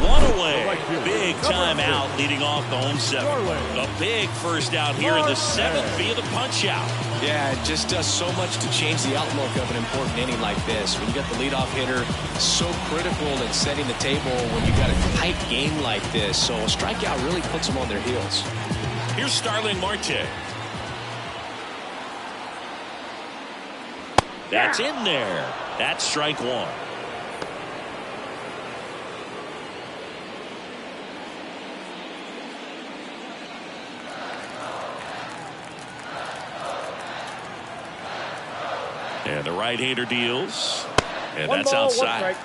1 away. Big time out leading off the home 7. A big first out here in the 7th via the punch out. Yeah, it just does so much to change the outlook of an important inning like this. When you got the leadoff hitter, so critical in setting the table when you got a tight game like this. So a strikeout really puts them on their heels. Here's Starling Marte. That's in there. That's strike 1. And the right-hander deals. And that's outside.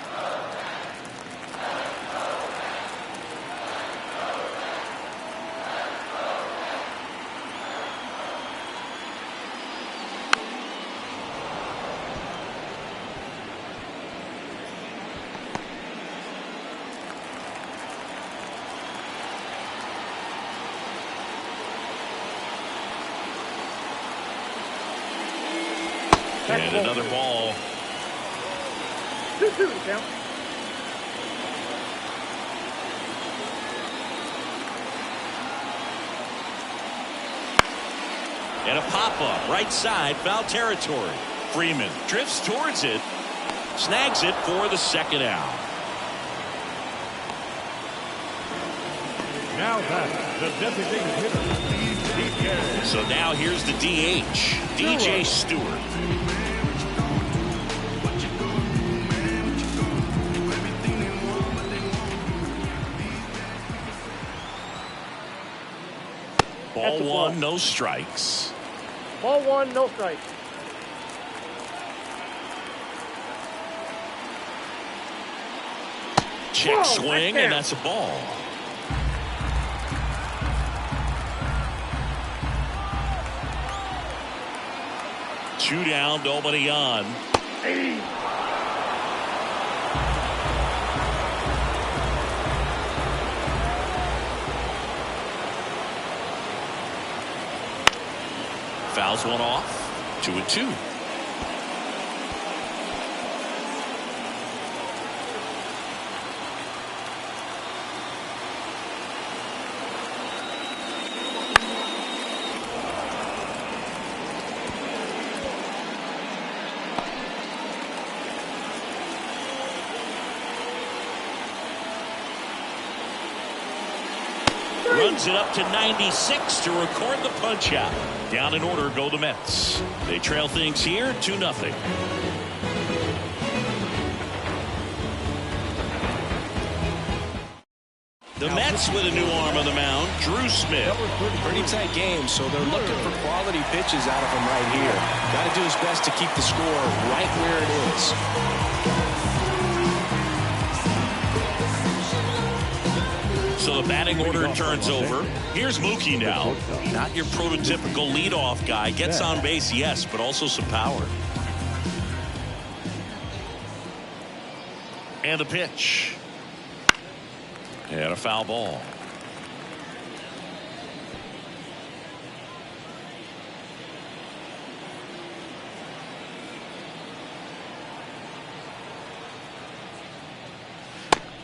And another ball. 2-2 to count. And a pop-up right side, foul territory. Freeman drifts towards it, snags it for the 2nd out. Now that's the designated hitter. So now here's the DH, DJ Stewart. Ball 1, no strikes. Ball 1, no strikes. Check swing, and that's a ball. Two down, nobody on. Fouls one off. 2-2. Runs it up to 96 to record the punch out. Down in order go the Mets. They trail things here 2-0. The Mets with a new arm on the mound, Drew Smith. Pretty tight game, so they're looking for quality pitches out of him right here. Got to do his best to keep the score right where it is. So the batting order turns over. Here's Mookie now. Not your prototypical leadoff guy. Gets on base, yes, but also some power. And the pitch. And a foul ball.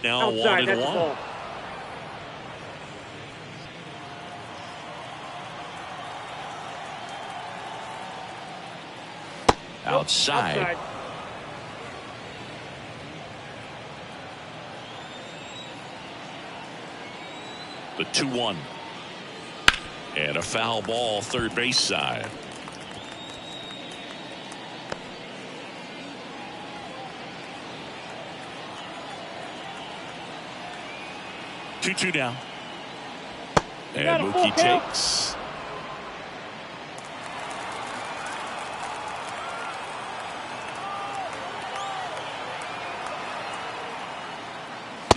Now Outside, 1-1. Outside. The 2-1. And a foul ball, third base side. Two down. And Mookie takes.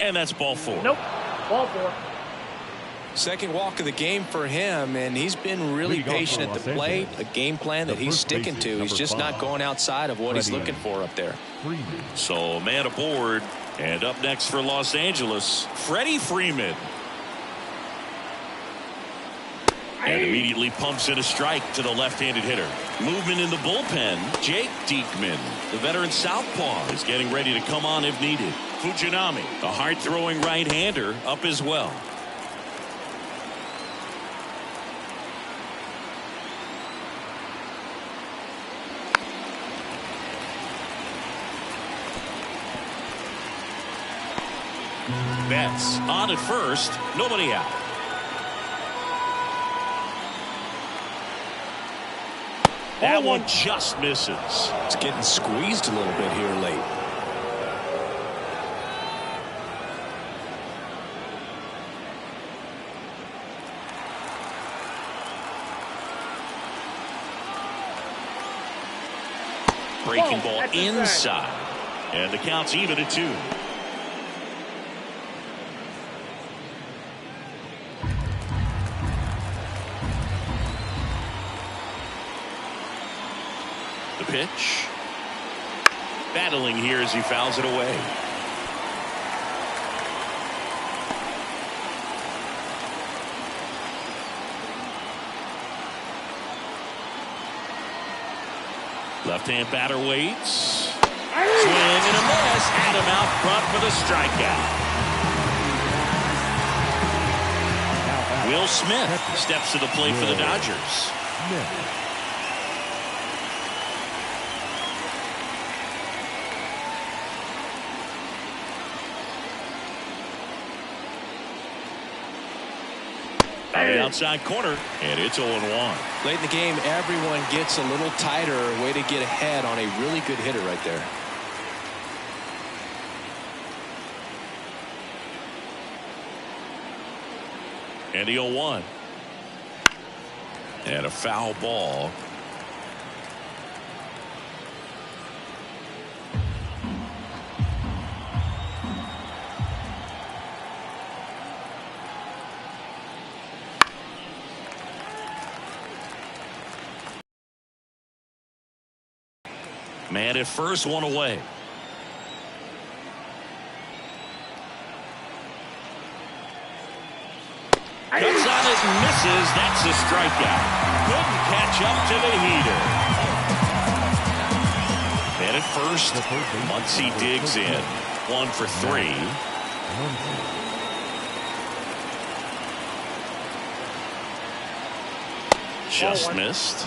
And that's ball 4. Nope. Ball 4. Second walk of the game for him, and he's been really patient at the plate. A game plan that he's sticking to. He's just not going outside of what he's looking for up there. So man aboard. And up next for Los Angeles, Freddie Freeman. And immediately pumps in a strike to the left-handed hitter. Movement in the bullpen. Jake Diekman, the veteran southpaw, is getting ready to come on if needed. Fujinami, a hard-throwing right-hander, up as well. Betts on at first, nobody out. That one just misses. It's getting squeezed a little bit here late. Breaking ball inside. And the count's even at 2. The pitch. Battling here as he fouls it away. Left-hand batter waits. Swing and a miss. Had him out front for the strikeout. Will Smith steps to the plate for the Dodgers. On the outside corner, and it's 0-1. Late in the game, everyone gets a little tighter. Way to get ahead on a really good hitter right there. And the 0-1. And a foul ball. Man at first, one away. Cuts on it and misses. That's a strikeout. Couldn't catch up to the heater. Man at first, Muncy digs in. 1 for 3. Just missed.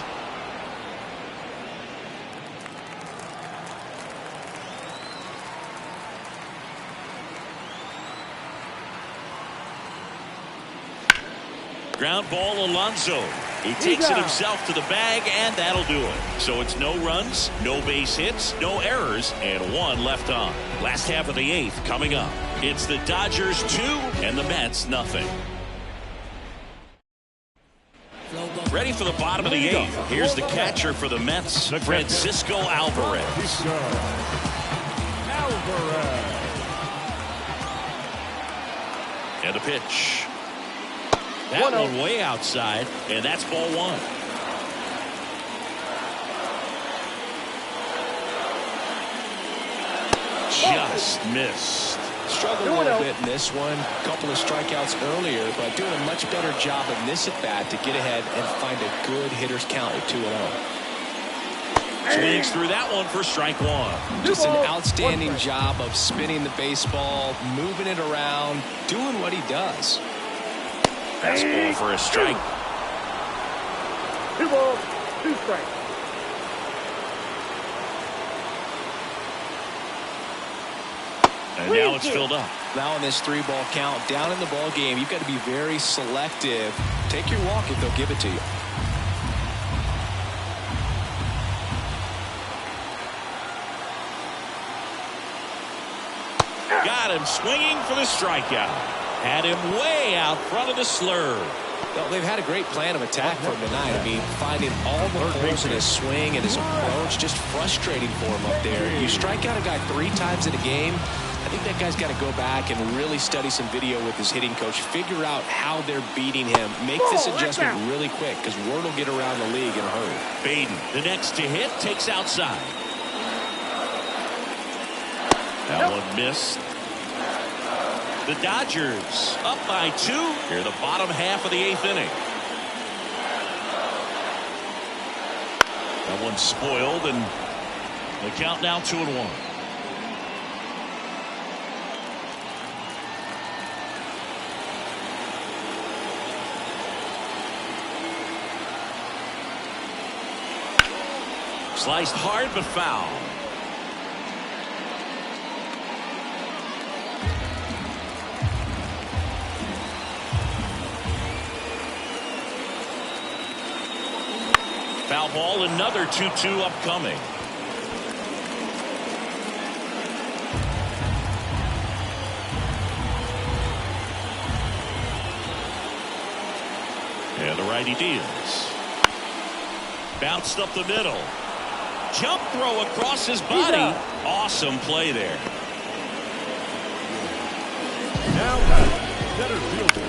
Ground ball, Alonso. He takes it himself to the bag, and that'll do it. So it's no runs, no base hits, no errors, and 1 left on. Last half of the 8th coming up. It's the Dodgers 2 and the Mets nothing. Ready for the bottom of the 8th. Here's the catcher for the Mets, Francisco Alvarez. And the pitch. That one way outside, and that's ball one. Just missed. Struggled a little bit in this one. A couple of strikeouts earlier, but doing a much better job in this at-bat to get ahead and find a good hitter's count at 2-0. Swings through that one for strike one. Just an outstanding job of spinning the baseball, moving it around, doing what he does. Fastball for a strike. 2 balls, 2 strikes. And now it's filled up. Now in this 3-ball count, down in the ball game, you've got to be very selective. Take your walk if they'll give it to you. Got him swinging for the strikeout. Had him way out front of the slurve. Well, they've had a great plan of attack for him tonight. I mean, finding all the holes in his swing and his approach, just frustrating for him up there. You strike out a guy 3 times in a game, I think that guy's got to go back and really study some video with his hitting coach, figure out how they're beating him, make this adjustment really quick, because word will get around the league in a hurry. Baden, the next to hit, takes outside. That one missed. The Dodgers up by 2 here in the bottom half of the 8th inning. That one's spoiled, and the count now 2-1. Sliced hard but foul. Foul ball, another 2-2 upcoming. And the righty deals. Bounced up the middle. Jump throw across his body. Awesome play there. Now center fielder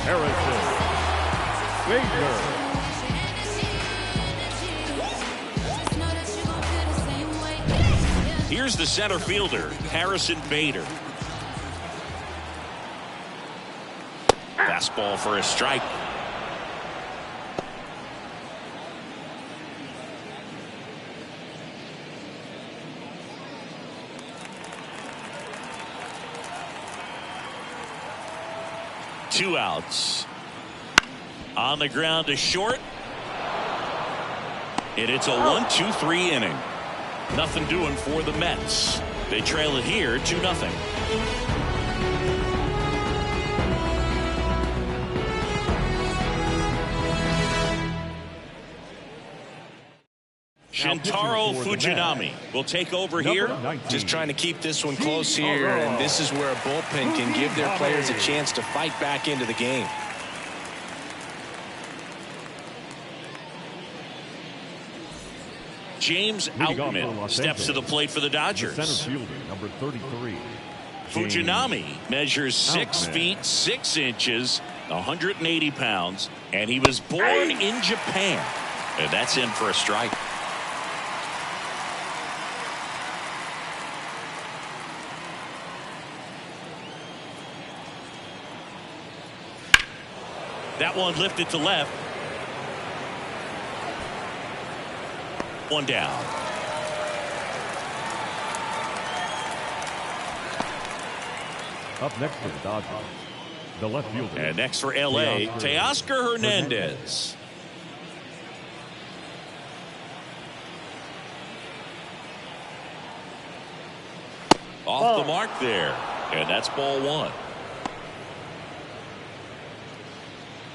Harrison Bader. Here's the center fielder, Harrison Bader. Fastball for a strike. Two outs. On the ground to short. And it's a 1-2-3 inning. Nothing doing for the Mets. They trail it here 2-0. Shintaro Fujinami will take over here. Just trying to keep this one close here, and this is where a bullpen can give their players a chance to fight back into the game. James Outman steps to the plate for the Dodgers. Center fielder, number 33. Fujinami measures 6 feet 6 inches, 180 pounds, and he was born in Japan. And that's in for a strike. That one lifted to left. One down. Up next for the Dodgers, the left fielder. And next for L.A., Teoscar Hernandez. Off the mark there. And that's ball one.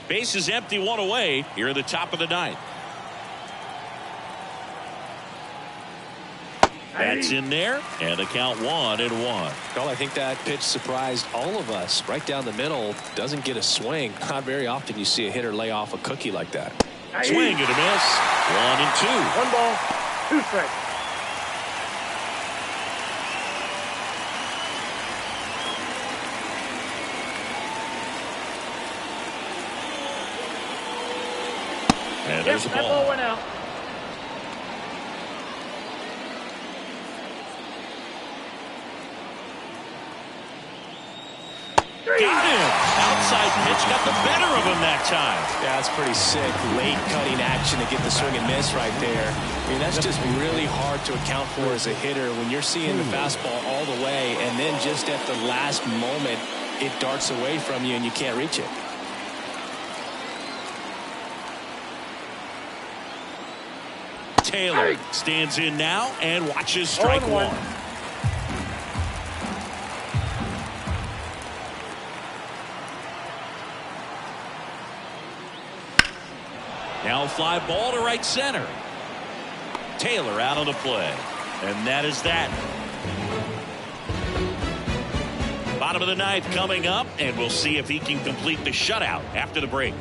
Base is empty, 1 away here at the top of the 9th. That's in there, and the count 1-1. Well, I think that pitch surprised all of us. Right down the middle, doesn't get a swing. Not very often you see a hitter lay off a cookie like that. Swing and a miss. 1-2. 1 ball, 2 strikes. And there's the That ball. ball went out. Got him. Outside pitch got the better of him that time. Yeah, that's pretty sick. Late cutting action to get the swing and miss right there. I mean, that's just really hard to account for as a hitter when you're seeing the fastball all the way, and then just at the last moment, it darts away from you and you can't reach it. Taylor stands in now and watches strike 1. Now fly ball to right center. Taylor out of the play. And that is that. Bottom of the ninth coming up, and we'll see if he can complete the shutout after the break.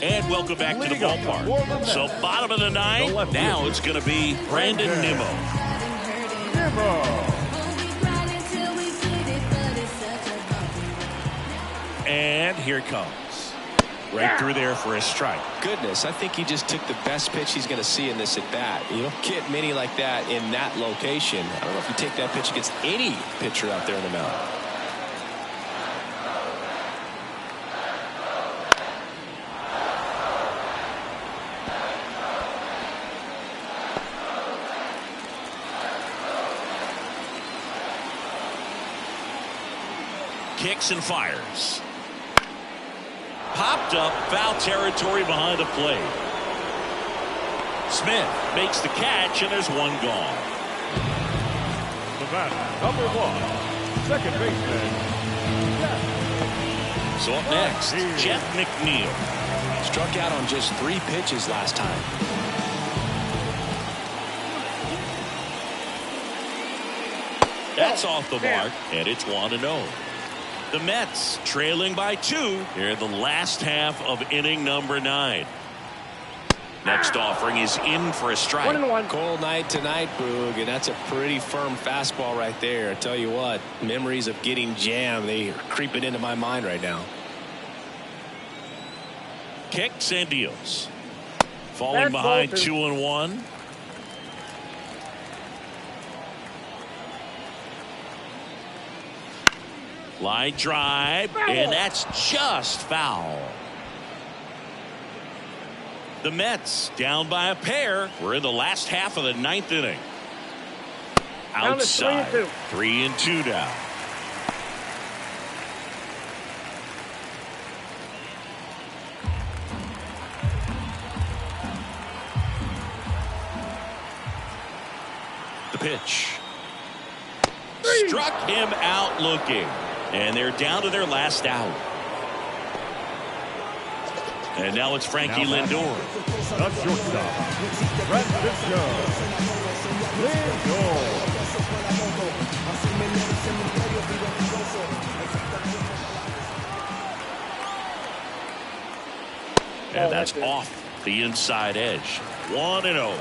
And welcome back to the ballpark. So bottom of the ninth, now it's going to be Brandon Nimmo. And here it comes. Right through there for a strike. Goodness, I think he just took the best pitch he's going to see in this at bat. You don't get many like that in that location. I don't know if you take that pitch against any pitcher out there in the mound. Kicks and fires. Popped up, foul territory behind the plate. Smith makes the catch, and there's one gone. The batter, number 1, second baseman. So up next, Jeff McNeil. Struck out on just 3 pitches last time. That's off the mark, and it's 1-0. The Mets trailing by 2 here in the last half of inning number 9. Next offering is in for a strike. 1-1. Cold night tonight, Boog, and that's a pretty firm fastball right there. I tell you what, memories of getting jammed, they are creeping into my mind right now. Kicks and deals. Falling behind 2-1. Line drive, and that's just foul. The Mets down by a pair. We're in the last half of the 9th inning. Outside, 3-2 now. The pitch. Struck him out looking. And they're down to their last out. And now it's Frankie Lindor. The shortstop, Francisco Lindor. And that's off the inside edge. 1-0.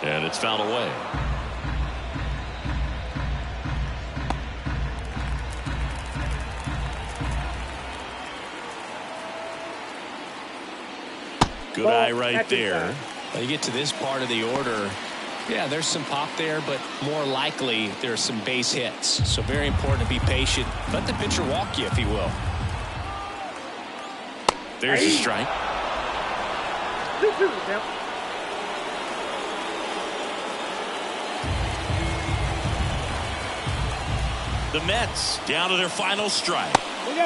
And it's fouled away. Good eye right there. When you get to this part of the order, yeah, there's some pop there, but more likely there's some base hits. So very important to be patient. Let the pitcher walk you, if he will. There's a strike. The Mets down to their final strike.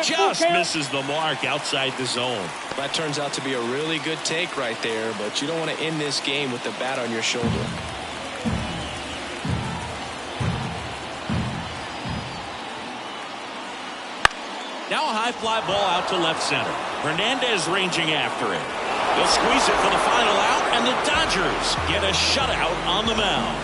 Just misses the mark outside the zone. That turns out to be a really good take right there, but you don't want to end this game with the bat on your shoulder. Now a high fly ball out to left center. Hernandez ranging after it. They'll squeeze it for the final out, and the Dodgers get a shutout on the mound.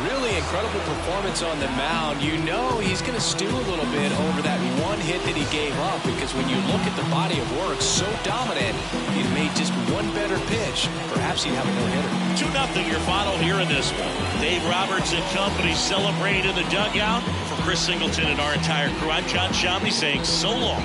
Really incredible performance on the mound. You know he's going to stew a little bit over that one hit that he gave up, because when you look at the body of work, so dominant, he'd made just one better pitch. Perhaps he'd have a no-hitter. 2-0 your final here in this one. Dave Roberts and company celebrate in the dugout. For Chris Singleton and our entire crew, I'm John Shamney saying so long.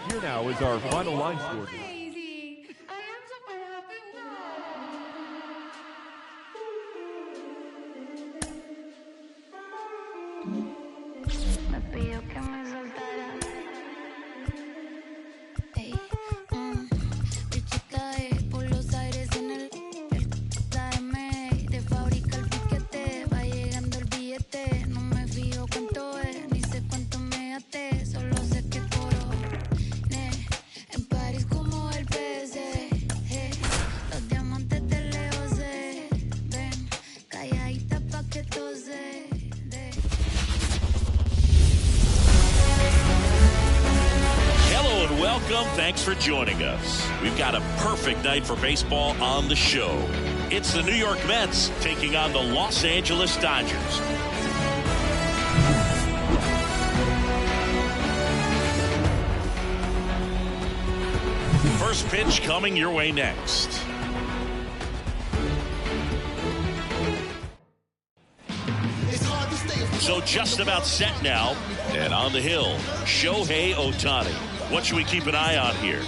Here now is our final line score. Welcome. Thanks for joining us. We've got a perfect night for baseball on the show. It's the New York Mets taking on the Los Angeles Dodgers. First pitch coming your way next. So just about set now, and on the hill, Shohei Ohtani. What should we keep an eye on here?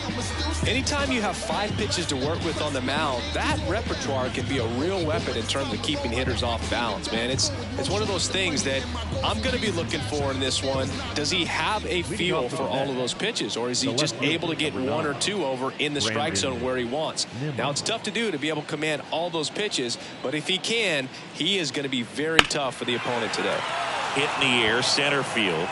Anytime you have 5 pitches to work with on the mound, that repertoire can be a real weapon in terms of keeping hitters off balance, man. It's one of those things that I'm going to be looking for in this one. Does he have a feel for all of those pitches, or is he just able to get 1 or 2 over in the strike zone where he wants? Now, it's tough to do, to be able to command all those pitches, but if he can, he is going to be very tough for the opponent today. Hit in the air, center field.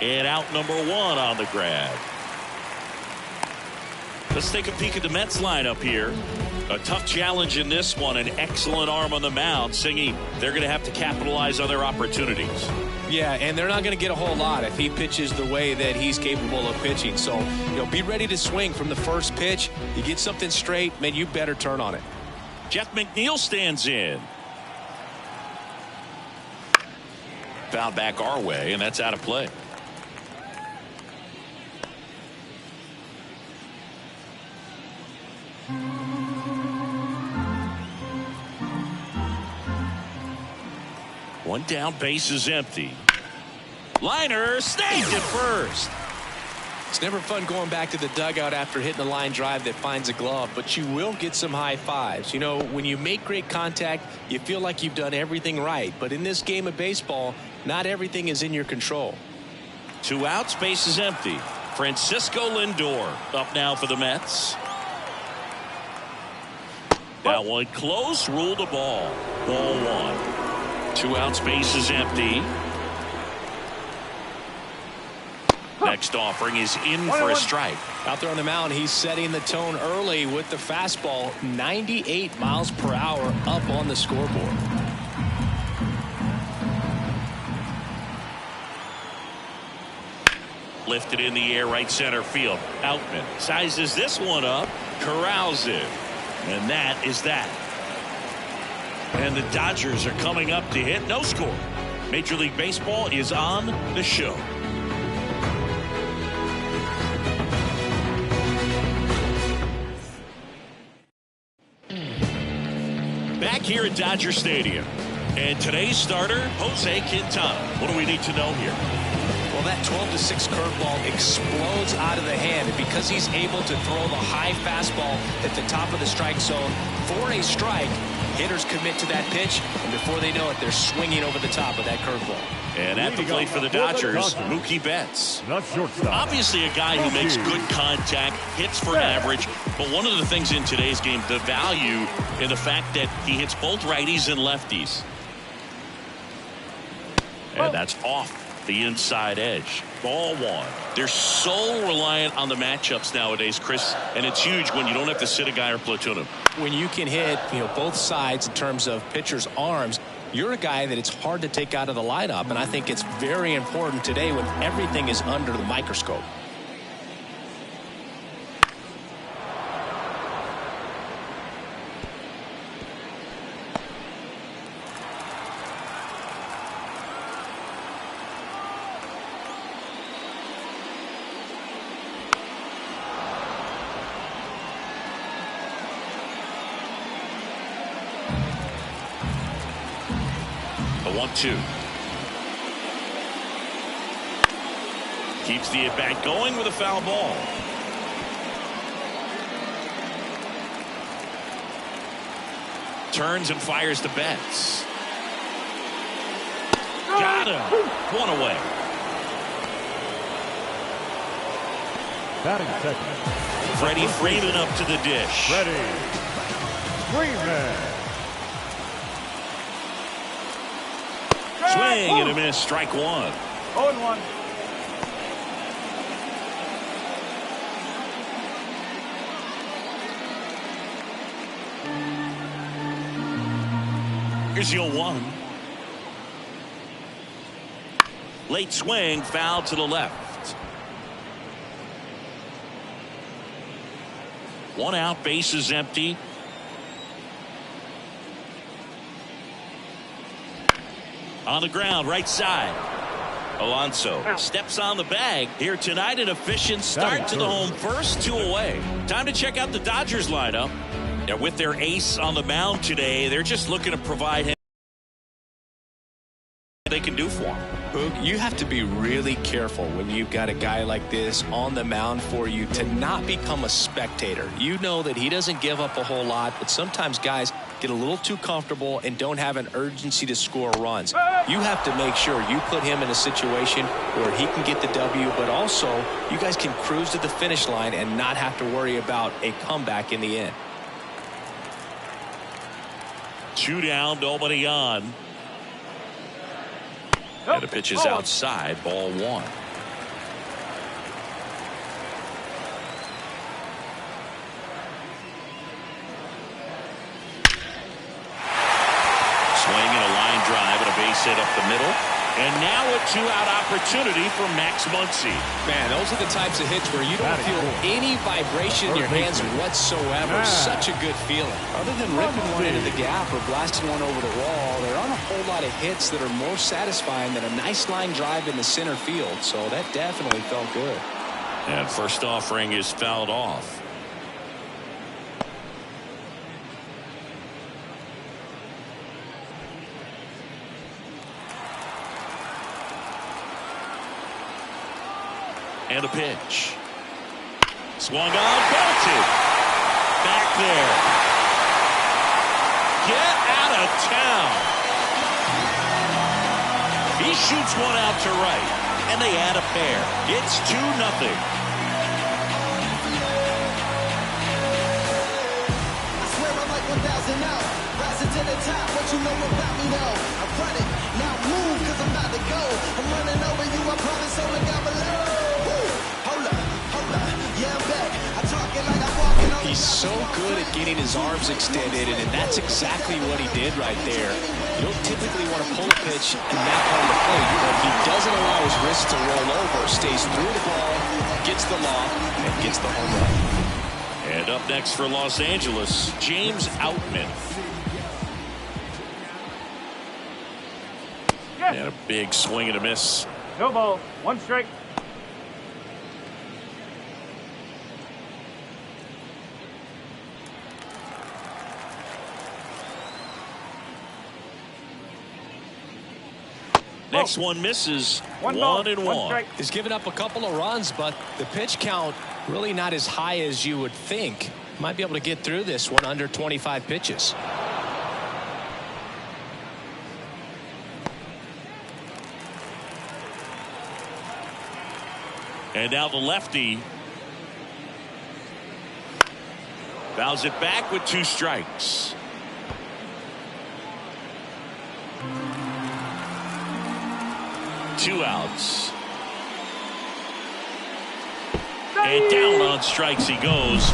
And out number 1 on the grab. Let's take a peek at the Mets lineup here. A tough challenge in this one. An excellent arm on the mound. Singy, they're going to have to capitalize on their opportunities. Yeah, and they're not going to get a whole lot if he pitches the way that he's capable of pitching. So, be ready to swing from the first pitch. You get something straight, man, you better turn on it. Jeff McNeil stands in. Fouled back our way, and that's out of play. One down, base is empty. Liner snagged at first. It's never fun going back to the dugout after hitting a line drive that finds a glove, but you will get some high fives. When you make great contact, you feel like you've done everything right. But in this game of baseball, not everything is in your control. 2 outs, base is empty. Francisco Lindor up now for the Mets. That one close, ruled a ball. Ball 1. 2 outs, base is empty. Next offering is in for a strike. Out there on the mound, he's setting the tone early with the fastball. 98 miles per hour up on the scoreboard. Lifted in the air, right center field. Outman sizes this one up, corrals it. And that is that. And the Dodgers are coming up to hit. No score. Major League Baseball is on the show. Back here at Dodger Stadium. And today's starter, Jose Quintana. What do we need to know here? Well, that 12-6 curveball explodes out of the hand, and because he's able to throw the high fastball at the top of the strike zone for a strike, hitters commit to that pitch, and before they know it, they're swinging over the top of that curveball. And at the plate for the Dodgers, Mookie Betts. Obviously a guy who makes good contact, hits for average, but one of the things in today's game, the value in the fact that he hits both righties and lefties. And that's off the inside edge. Ball one. They're so reliant on the matchups nowadays, Chris, and it's huge when you don't have to sit a guy or platoon him. When you can hit, both sides in terms of pitchers' arms, you're a guy that it's hard to take out of the lineup, and I think it's very important today when everything is under the microscope. The 1-2. Keeps the at-bat going with a foul ball. Turns and fires to Betts. Got him. One away. Batting second. Freddie Freeman up to the dish. Freddie Freeman. Swing and a miss. Strike one. 0-1. Here's the 0-1. Late swing, foul to the left. One out, base is empty. On the ground, right side. Alonso steps on the bag here tonight. An efficient start to the home first, 2 away. Time to check out the Dodgers lineup. Now, with their ace on the mound today, they're just looking to provide him what they can do for him. Boog, you have to be really careful when you've got a guy like this on the mound for you to not become a spectator. You know that he doesn't give up a whole lot, but sometimes guys get a little too comfortable and don't have an urgency to score runs. You have to make sure you put him in a situation where he can get the W, but also you guys can cruise to the finish line and not have to worry about a comeback in the end. 2 down, nobody on. And the pitch is outside, ball one. Swing and a line drive and a base hit up the middle. And now a 2-out opportunity for Max Muncy. Man, those are the types of hits where you don't feel any vibration in your hands whatsoever. Such a good feeling. Other than ripping one into the gap or blasting one over the wall, there aren't a whole lot of hits that are more satisfying than a nice line drive in the center field. So that definitely felt good. And first offering is fouled off. And a pitch. Swung on, belted. Back there. Get out of town. He shoots one out to right. And they add a pair. It's 2-0. I swear I'm like 1,000 out. Rising to the top, what you know about me though? I'm running, now move, cause I'm about to go. I'm running over you, I promise only God below. He's so good at getting his arms extended, and that's exactly what he did right there. You don't typically want to pull a pitch and that part of the plate, but he doesn't allow his wrist to roll over, stays through the ball, gets the loft, and gets the home run. And up next for Los Angeles, James Outman. And a big swing and a miss. No ball. 1 strike. Next one misses. 1-1. He's given up a couple of runs, but the pitch count really not as high as you would think. Might be able to get through this one under 25 pitches. And now the lefty fouls it back with 2 strikes. Two outs. And down on strikes he goes.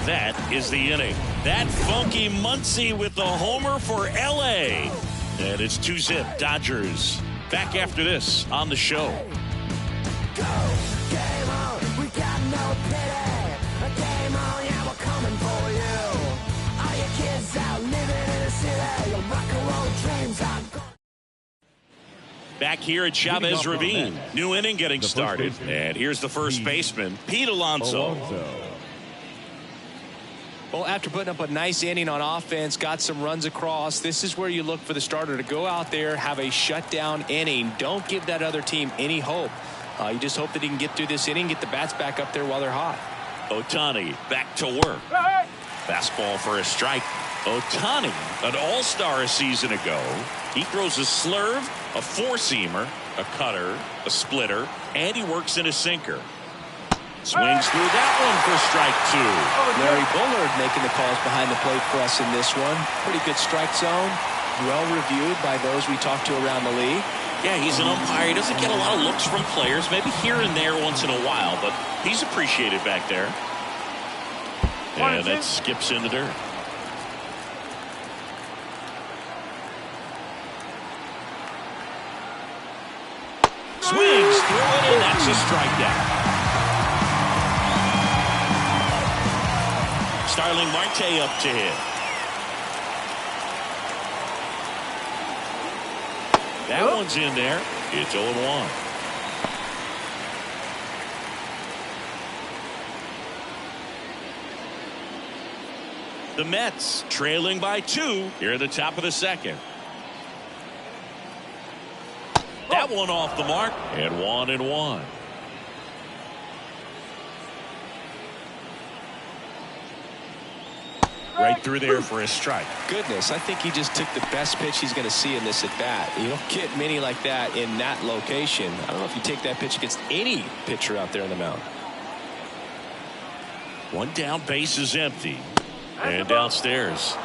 That is the inning. That funky Muncy with the homer for LA. And it's 2-zip Dodgers. Back after this on the show. Go, game on, we got no pity. Game on, yeah, we're coming for you. All your kids out living in the city. Your rock and roll dreams are gone. Back here at Chavez Ravine. New inning getting started. And here's the first baseman, Pete Alonso. Well, after putting up a nice inning on offense, got some runs across, this is where you look for the starter to go out there, have a shutdown inning. Don't give that other team any hope. You just hope that he can get through this inning, get the bats back up there while they're hot. Ohtani back to work. Fastball for a strike. Ohtani, an all-star a season ago. He throws a slurve, a four-seamer, a cutter, a splitter, and he works in a sinker. Swings through that one for strike 2. Larry Bullard making the calls behind the plate for us in this one. Pretty good strike zone. Well reviewed by those we talked to around the league. Yeah, he's an umpire. He doesn't get a lot of looks from players, maybe here and there once in a while, but he's appreciated back there. And that skips into dirt. Swings through it, and that's a strikeout. Starling Marte up to hit. That one's in there. It's 0-1. The Mets trailing by 2 here at the top of the second. That one off the mark, and 1-1. Right through there for a strike. Goodness, I think he just took the best pitch he's going to see in this at bat. You don't get many like that in that location. I don't know if you take that pitch against any pitcher out there on the mound. One down, base is empty. And downstairs.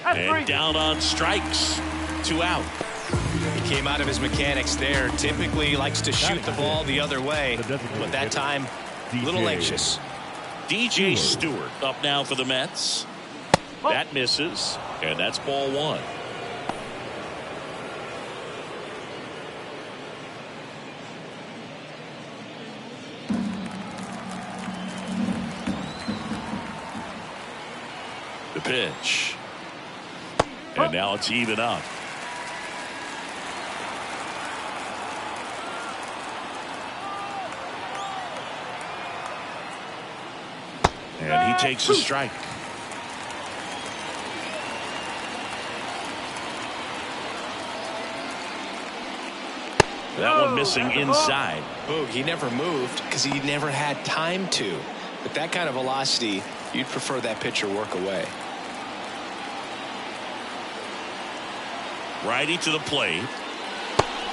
And down on strikes. 2 out. He came out of his mechanics there. Typically likes to shoot the ball the other way, but that time a little anxious. DJ Stewart up now for the Mets. That misses, and that's ball 1. The pitch. And now it's even up. And he takes a strike. That one missing inside. Boog, he never moved because he never had time to. But that kind of velocity, you'd prefer that pitcher work away. Righty to the plate.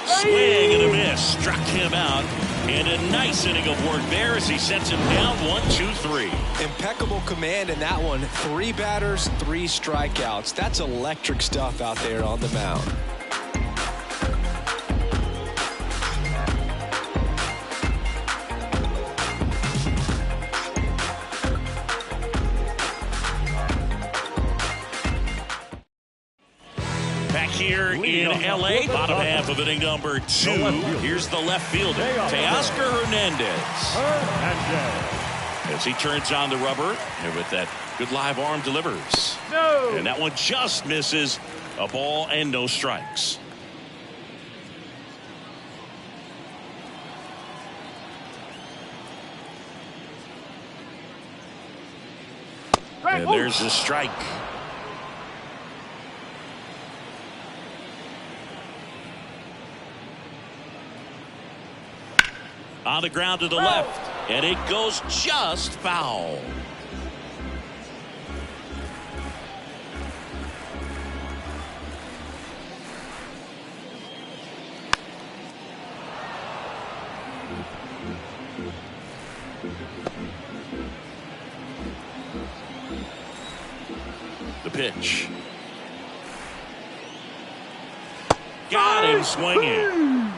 Swing and a miss. Struck him out. And a nice inning of work there as he sets him down 1-2-3. Impeccable command in that one. 3 batters, 3 strikeouts. That's electric stuff out there on the mound. Here in LA, bottom half of inning number 2. Here's the left fielder, Teoscar Hernandez. As he turns on the rubber, and with that good live arm delivers. And that one just misses. A ball and no strikes. And there's a strike. On the ground to the left, and it goes just foul. The pitch. Got him swinging.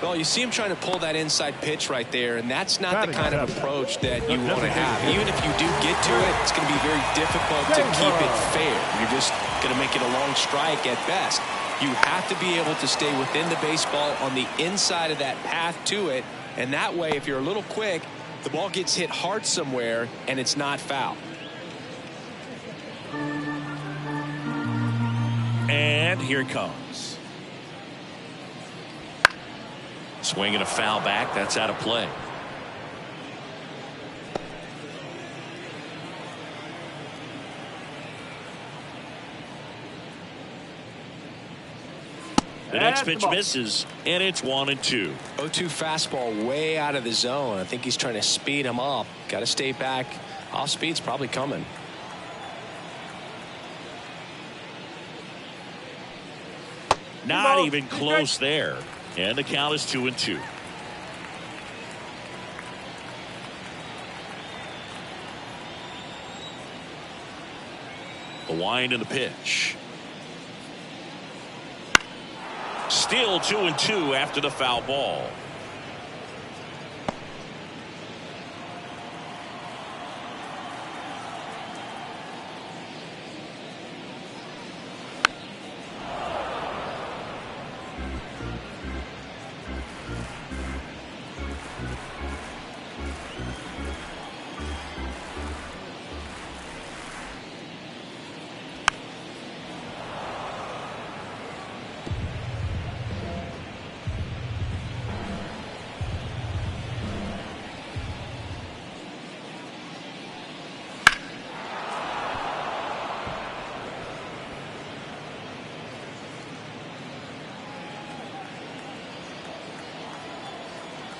Well, you see him trying to pull that inside pitch right there, and that's not the kind of approach that you want to have. Even if you do get to it, it's going to be very difficult to keep it fair. You're just going to make it a long strike at best. You have to be able to stay within the baseball on the inside of that path to it, and that way, if you're a little quick, the ball gets hit hard somewhere, and it's not foul. And here it comes. Swinging a foul back. That's out of play. The next pitch misses, and it's 1-2. 0-2 fastball way out of the zone. I think he's trying to speed him up. Got to stay back. Off speed's probably coming. Not even close there. And the count is 2-2. The wind and the pitch. Still 2-2 after the foul ball.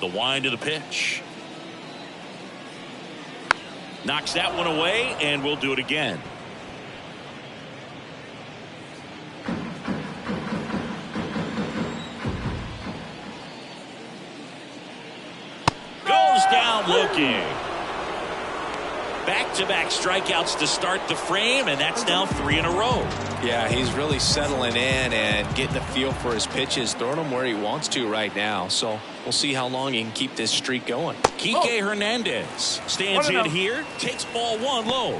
The wind of the pitch. Knocks that one away, and we'll do it again. Goes down looking. Back-to-back strikeouts to start the frame, and that's now 3 in a row. Yeah, he's really settling in and getting a feel for his pitches, throwing them where he wants to right now. So we'll see how long he can keep this streak going. Kike Hernandez stands in here, takes ball 1 low.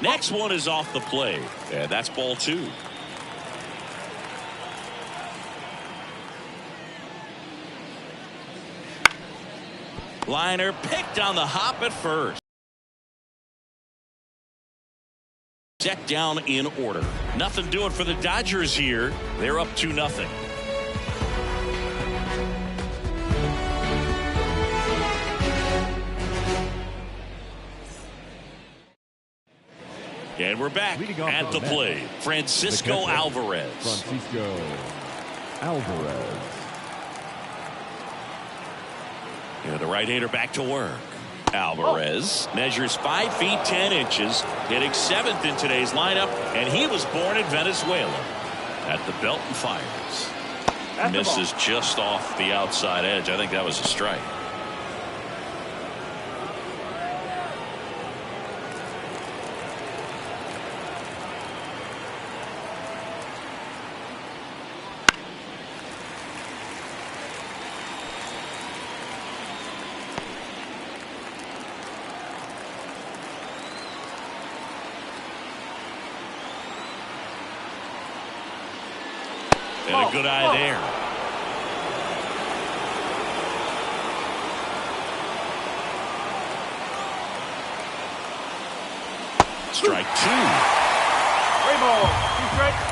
Next one is off the plate, and that's ball 2. Liner picked on the hop at first. Set down in order. Nothing doing for the Dodgers here. They're up 2-0. And we're back at the plate. Francisco Alvarez. Francisco Alvarez. And the right-hander back to work. Alvarez measures 5 feet 10 inches, hitting 7th in today's lineup, and he was born in Venezuela at the Belton Fires. Misses just off the outside edge. I think that was a strike. And a good eye there. Strike 2. Three ball. 2 strikes.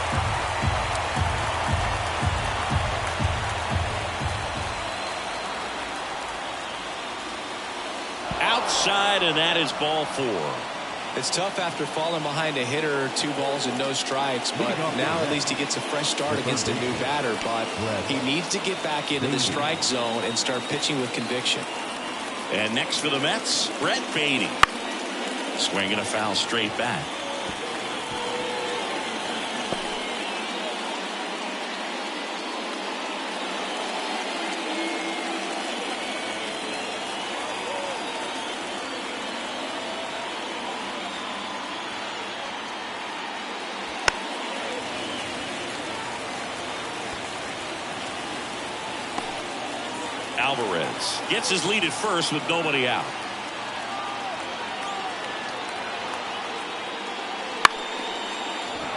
Outside, and that is ball 4. It's tough after falling behind a hitter, 2 balls and no strikes, but now at least he gets a fresh start against a new batter. But he needs to get back into the strike zone and start pitching with conviction. And next for the Mets, Brett Beatty. Swinging a foul straight back. Alvarez gets his lead at first with nobody out.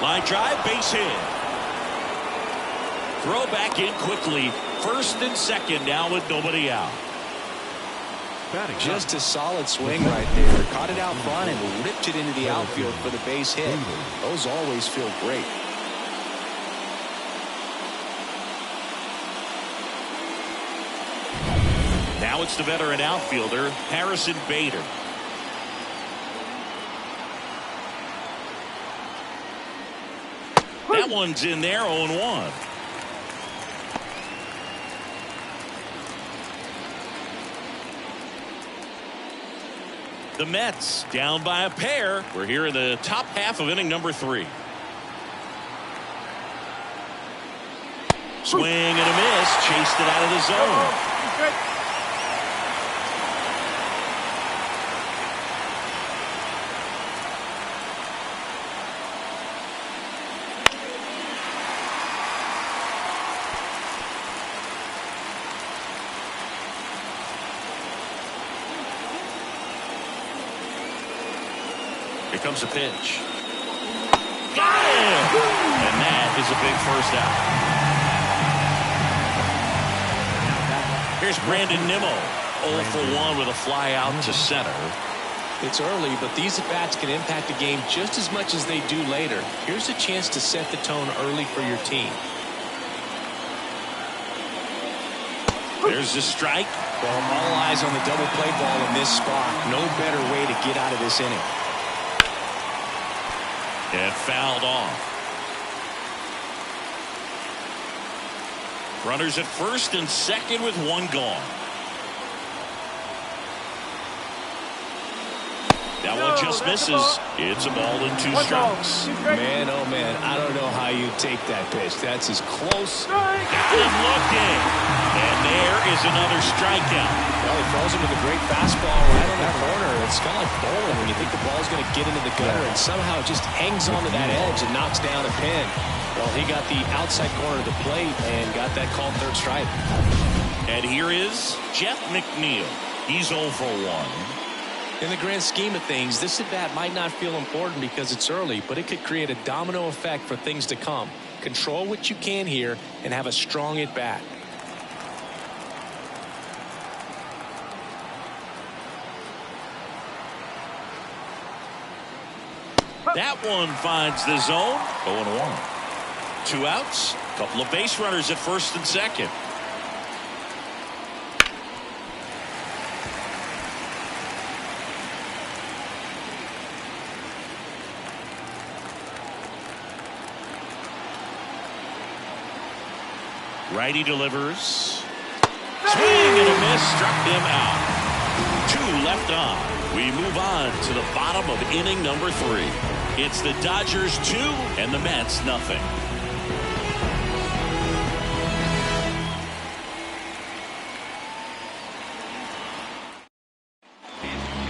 Line drive, base hit. Throw back in quickly. First and second now with nobody out. Just a solid swing right there. Caught it out front and ripped it into the outfield for the base hit. Those always feel great. Now it's the veteran outfielder, Harrison Bader. That one's in there, 0-1. The Mets down by a pair. We're here in the top half of inning number 3. Swing and a miss. Chased it out of the zone. Here comes a pitch. Got him! And that is a big first out. Here's Brandon Nimmo. 0 for 1 with a fly out to center. It's early, but these at-bats can impact the game just as much as they do later. Here's a chance to set the tone early for your team. There's the strike. Well, all eyes on the double play ball in this spot. No better way to get out of this inning. And fouled off. Runners at first and second with one gone. That one just misses. It's a ball and 2 strikes. Man, oh man, I don't know how you take that pitch. That's as close. Got him looking. And there is another strikeout. Well, he throws him with a great fastball right on the corner. It's kind of like bowling when you think the ball's going to get into the gutter and somehow it just hangs onto that edge and knocks down a pin. Well, he got the outside corner of the plate and got that called third strike. And here is Jeff McNeil. He's 0 for 1. In the grand scheme of things, this at-bat might not feel important because it's early, but it could create a domino effect for things to come. Control what you can here and have a strong at-bat. That one finds the zone. 0-1. 2 outs. Couple of base runners at first and second. Righty delivers. Swing and a miss. Struck him out. 2 left on. We move on to the bottom of inning number 3. It's the Dodgers 2 and the Mets nothing.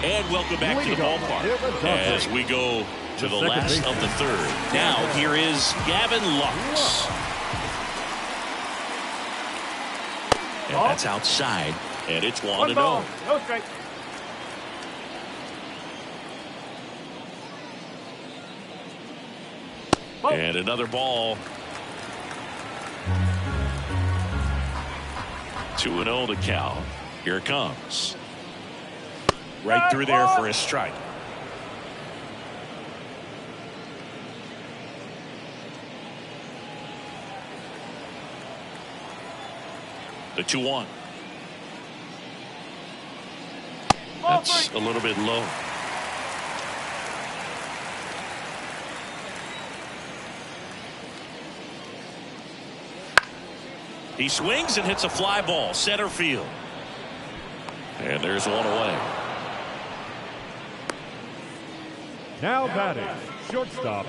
And welcome back to the ballpark as we go to the last of the 3rd. Now here is Gavin Lux. And that's outside, and it's 1-0. No strike. And another ball. 2-0 to count. Here it comes. Right through there for a strike. The 2-1. That's a little bit low. He swings and hits a fly ball center field. And there's one away. Now batting, shortstop,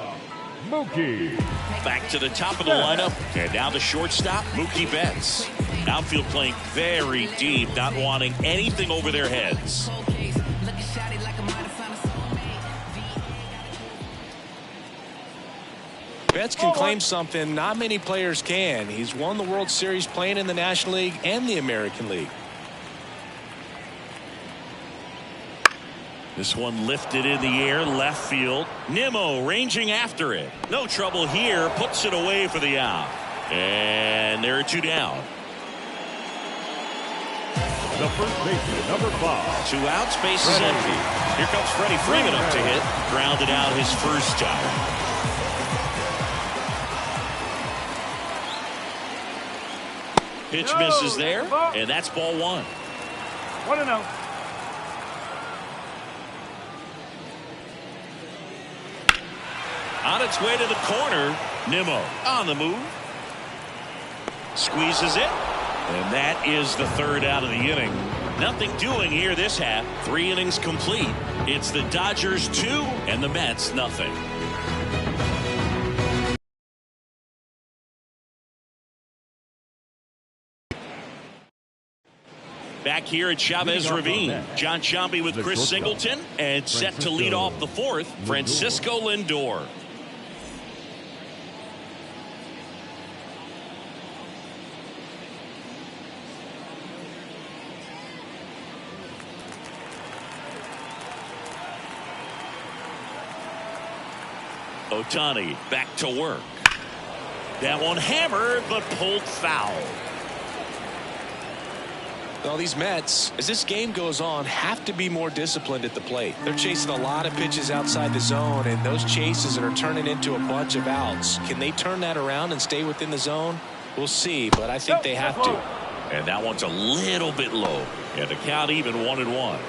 Mookie. Back to the top of the lineup. And now the shortstop, Mookie Betts. Outfield playing very deep, not wanting anything over their heads. Betts can claim something not many players can. He's won the World Series playing in the National League and the American League. This one lifted in the air, left field. Nimmo ranging after it. No trouble here, puts it away for the out. And there are 2 down. The first baseman, number 5. 2 outs, base is empty. Here comes Freddie Freeman up to hit. Grounded out his first time. Pitch misses there, and that's ball 1. 1-0. On its way to the corner, Nimmo on the move. Squeezes it, and that is the 3rd out of the inning. Nothing doing here this half. 3 innings complete. It's the Dodgers 2 and the Mets nothing. Back here at Chavez Ravine, John Sciambi with Chris Singleton, and set to lead off the 4th, Francisco Lindor. Ohtani back to work. That one hammered, but pulled foul. Well, these Mets, as this game goes on, have to be more disciplined at the plate. They're chasing a lot of pitches outside the zone, and those chases are turning into a bunch of outs. Can they turn that around and stay within the zone? We'll see, but I think they have to. And that one's a little bit low. And the count even 1-1.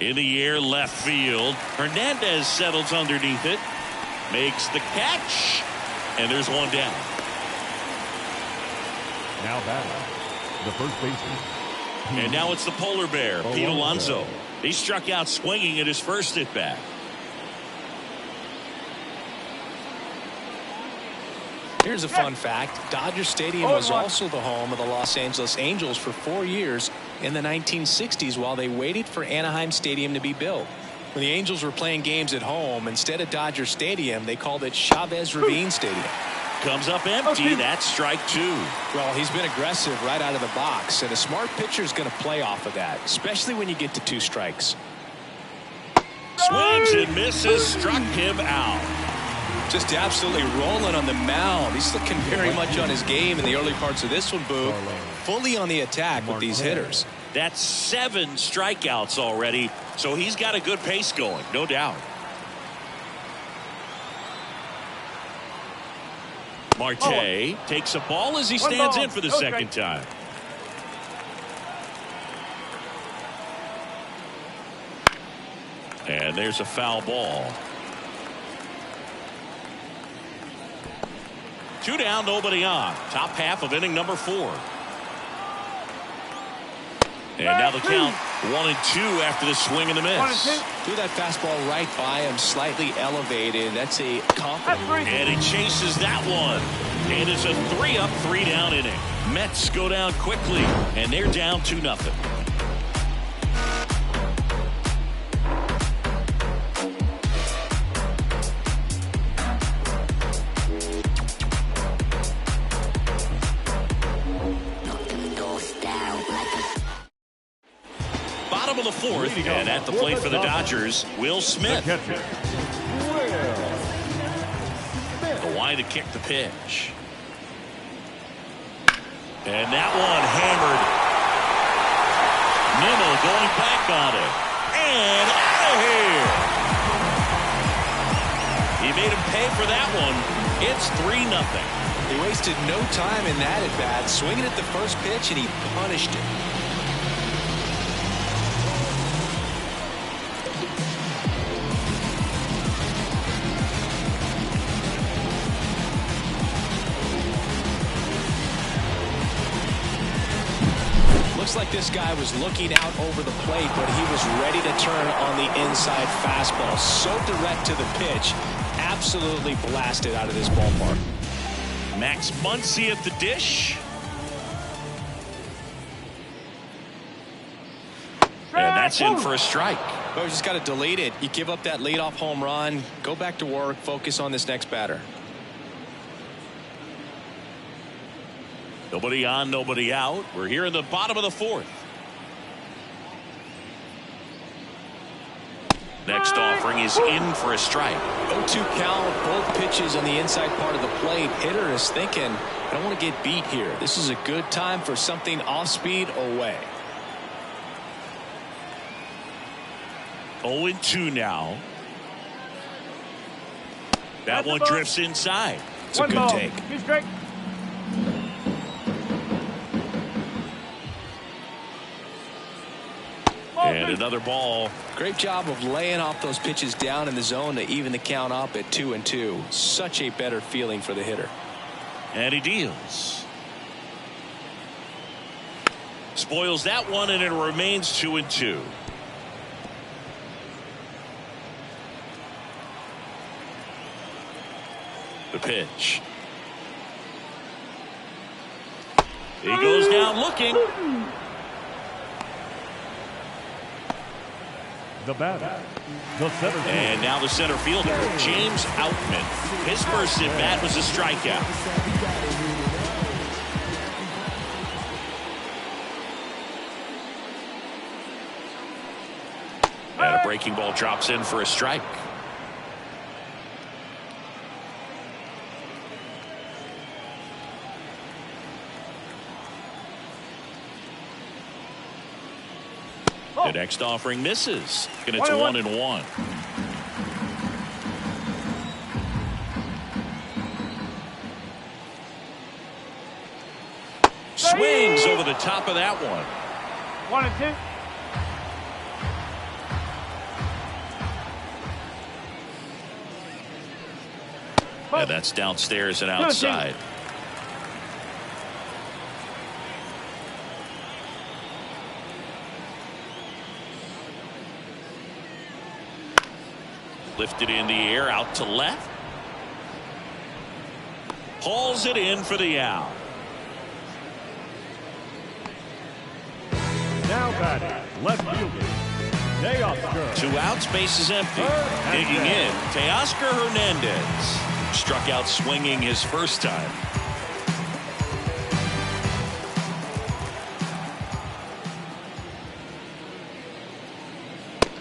In the air, left field. Hernandez settles underneath it. Makes the catch, and there's 1 down. Now batting, the first baseman. And now it's the polar bear, Pete Alonso. He struck out swinging at his first at bat. Here's a fun fact. Dodger Stadium was also the home of the Los Angeles Angels for 4 years in the 1960s while they waited for Anaheim Stadium to be built. When the Angels were playing games at home, instead of Dodger Stadium, they called it Chavez Ravine Stadium. Comes up empty. That's strike 2. Well, he's been aggressive right out of the box, and a smart pitcher is going to play off of that, especially when you get to 2 strikes. Swings and misses. Struck him out. Just absolutely rolling on the mound. He's looking very much on his game in the early parts of this one, Boog. Fully on the attack with these hitters. That's 7 strikeouts already, so he's got a good pace going, no doubt. Marte takes a ball as he stands in for the second time. And there's a foul ball. 2 down, nobody on. Top half of inning number 4. And now the count 1-2 after the swing and the miss. Threw that fastball right by him, slightly elevated. That's a confident. And he chases that one. And it's a 3-up, 3-down inning. Mets go down quickly, and they're down 2-0. Bottom of the 4th, and at the plate for the Dodgers, Will Smith. The line to kick the pitch. And that one hammered. Nimmo going back on it. And out of here. He made him pay for that one. It's 3-0. He wasted no time in that at bat, swinging at the first pitch, and he punished it. Looks like this guy was looking out over the plate, but he was ready to turn on the inside fastball. So direct to the pitch, absolutely blasted out of this ballpark. Max Muncy at the dish. And that's in for a strike. Well, we just got to delete it. You give up that leadoff home run, go back to work, focus on this next batter. Nobody on, nobody out. We're here in the bottom of the fourth. Next offering is in for a strike. 0-2 count, both pitches on the inside part of the plate. Hitter is thinking, I don't want to get beat here. This is a good time for something off speed away. 0-2 now. That one drifts inside. It's a good take. And another ball. Great job of laying off those pitches down in the zone to even the count up at 2-2. Such a better feeling for the hitter. And he deals. Spoils that one, and it remains 2-2. The pitch. He goes down looking. The batter, the center fielder. And now the center fielder, James Outman. His first at bat was a strikeout. And a breaking ball drops in for a strike. The next offering misses, and it's 1-1. Swings over the top of that one. 1-2. And that's downstairs and outside. Lifted in the air, out to left. Hauls it in for the out. Now batting, left fielder, Teoscar. 2 outs, base is empty. Digging in, Teoscar Hernandez. Struck out swinging his first time.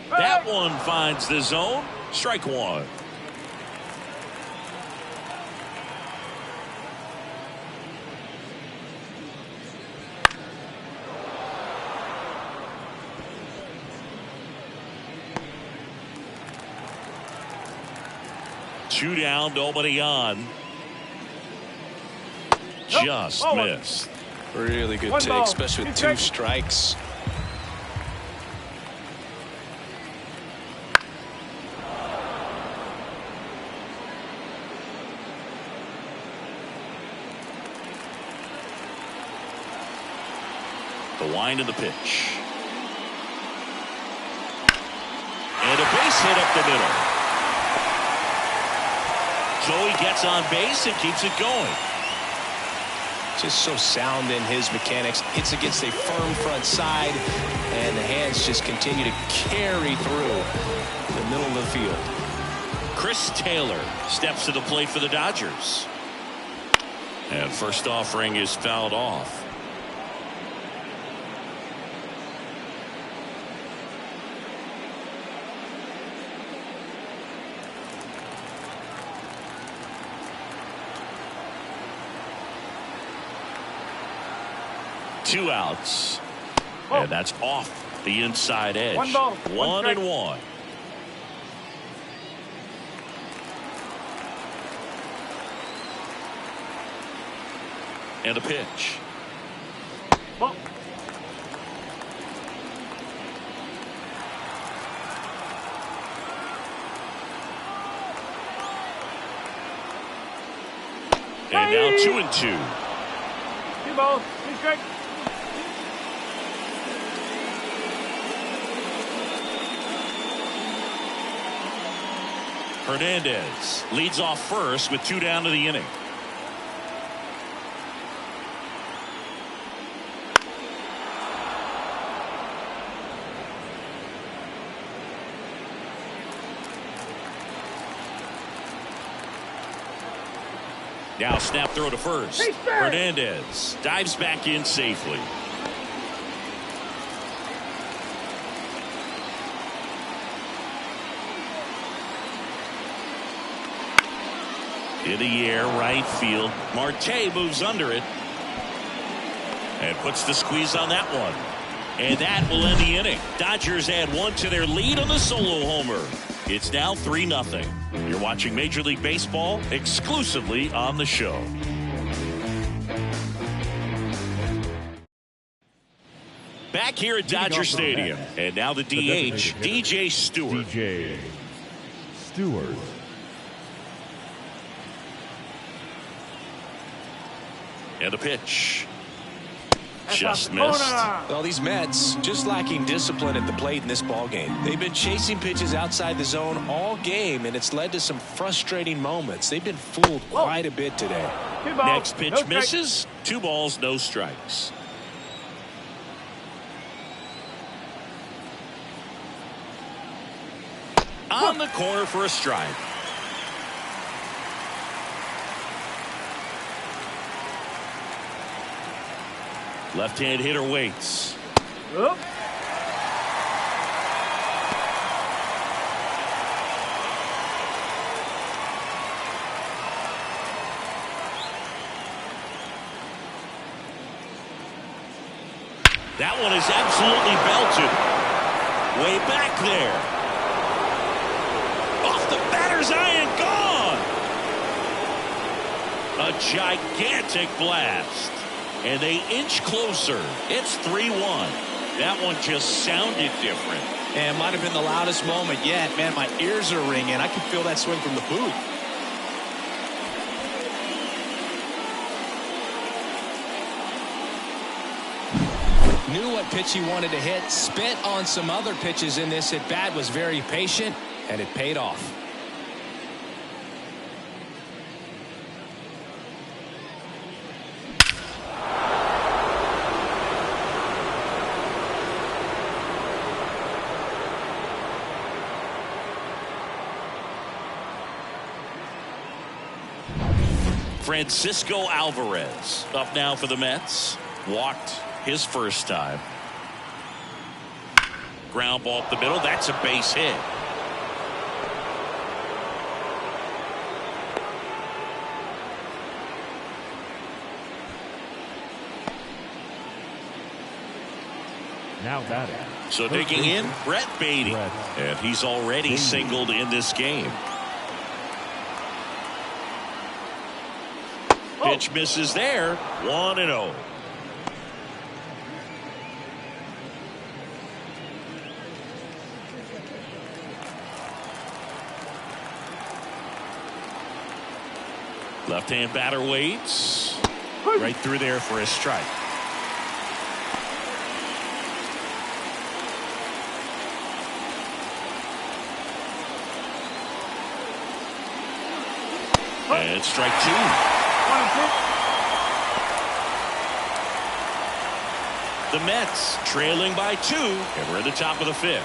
That one finds the zone. Strike one. Two down, nobody on. Just missed. Really good take, especially with 2 strikes. The wind of the pitch. And a base hit up the middle. Joey gets on base and keeps it going. Just so sound in his mechanics. Hits against a firm front side, and the hands just continue to carry through the middle of the field. Chris Taylor steps to the plate for the Dodgers. And first offering is fouled off. Two outs. And that's off the inside edge. 1-1. And a pitch. And now 2-2. 2 balls, 2 strikes. Hernandez leads off first with 2 down to the inning. Now snap throw to first. Hernandez dives back in safely. In the air, right field. Marte moves under it. And puts the squeeze on that one. And that will end the inning. Dodgers add one to their lead on the solo homer. It's now 3-0. You're watching Major League Baseball exclusively on the show. Back here at Dodger Stadium. And now the DH, DJ Stewart. DJ Stewart. And the pitch. Just missed. Well, these Mets just lacking discipline at the plate in this ball game. They've been chasing pitches outside the zone all game, and it's led to some frustrating moments. They've been fooled quite a bit today. Next pitch misses. 2 balls, no strikes. On the corner for a strike. Left-hand hitter waits. Up. That one is absolutely belted. Way back there. Off the batter's iron, gone. A gigantic blast. And they inch closer. It's 3-1. That one just sounded different. And might have been the loudest moment yet. Man, my ears are ringing. I can feel that swing from the booth. Knew what pitch he wanted to hit. Spit on some other pitches in this at bat. Was very patient, and it paid off. Francisco Alvarez up now for the Mets. Walked his first time. Ground ball up the middle. That's a base hit. Now batting. So digging in, Brett Beatty. And he's already singled in this game. Pitch misses there. 1-0. Left-hand batter waits. Right through there for a strike. And strike 2. The Mets trailing by 2, and we're at the top of the 5th.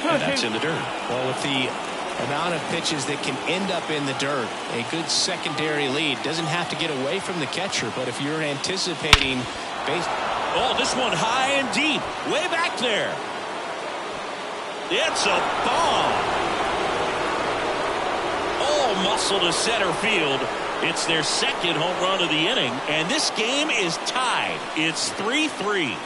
And that's in the dirt. Well, with the amount of pitches that can end up in the dirt, a good secondary lead doesn't have to get away from the catcher, but if you're anticipating base. Oh, this one high and deep, way back there. It's a bomb. All muscle to center field. It's their second home run of the inning, and this game is tied. It's 3-3.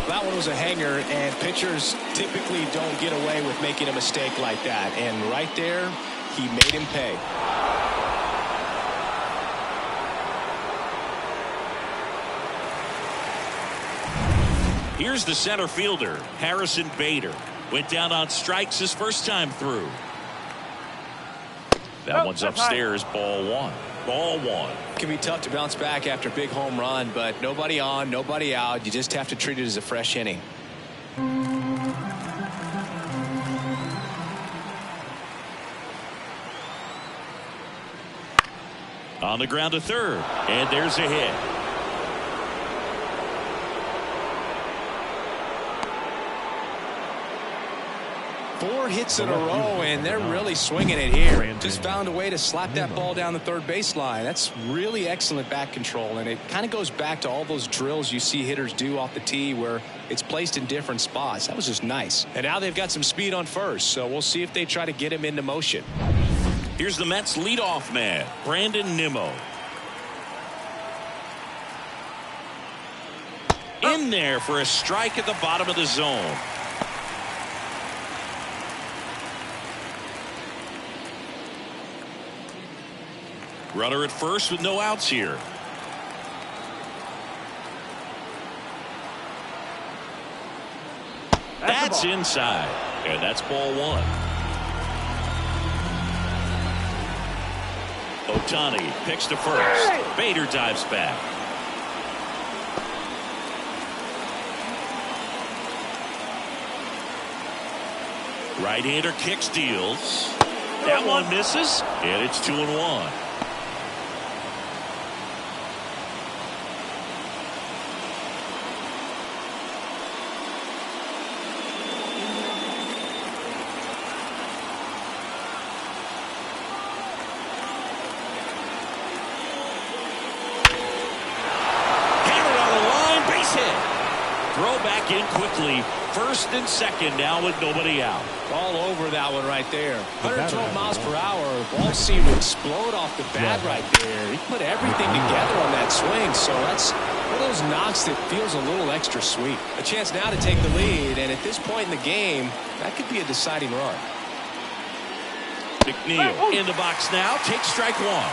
That one was a hanger, and pitchers typically don't get away with making a mistake like that. And right there, he made him pay. Here's the center fielder, Harrison Bader. Went down on strikes his first time through. That one's upstairs, ball 1. Ball 1. It can be tough to bounce back after a big home run, but nobody on, nobody out. You just have to treat it as a fresh inning. On the ground to third, and there's a hit. hits in a row, and they're really swinging it here. Just found a way to slap that ball down the third baseline. That's really excellent bat control, and it kind of goes back to all those drills you see hitters do off the tee where it's placed in different spots. That was just nice. And now they've got some speed on first, so we'll see if they try to get him into motion. Here's the Mets leadoff man, Brandon Nimmo. In there for a strike at the bottom of the zone. Runner at first with no outs here. That's inside, and that's ball one. Ohtani picks to first. Bader dives back. Right-hander kicks, deals. That one misses, and it's 2-1. In quickly, first and second now with nobody out. All over that one right there. 112 miles per hour. Ball seemed to explode off the bat right there. He put everything together on that swing, so that's one of those knocks that feels a little extra sweet. A chance now to take the lead, and at this point in the game, that could be a deciding run. McNeil in the box now, takes strike one.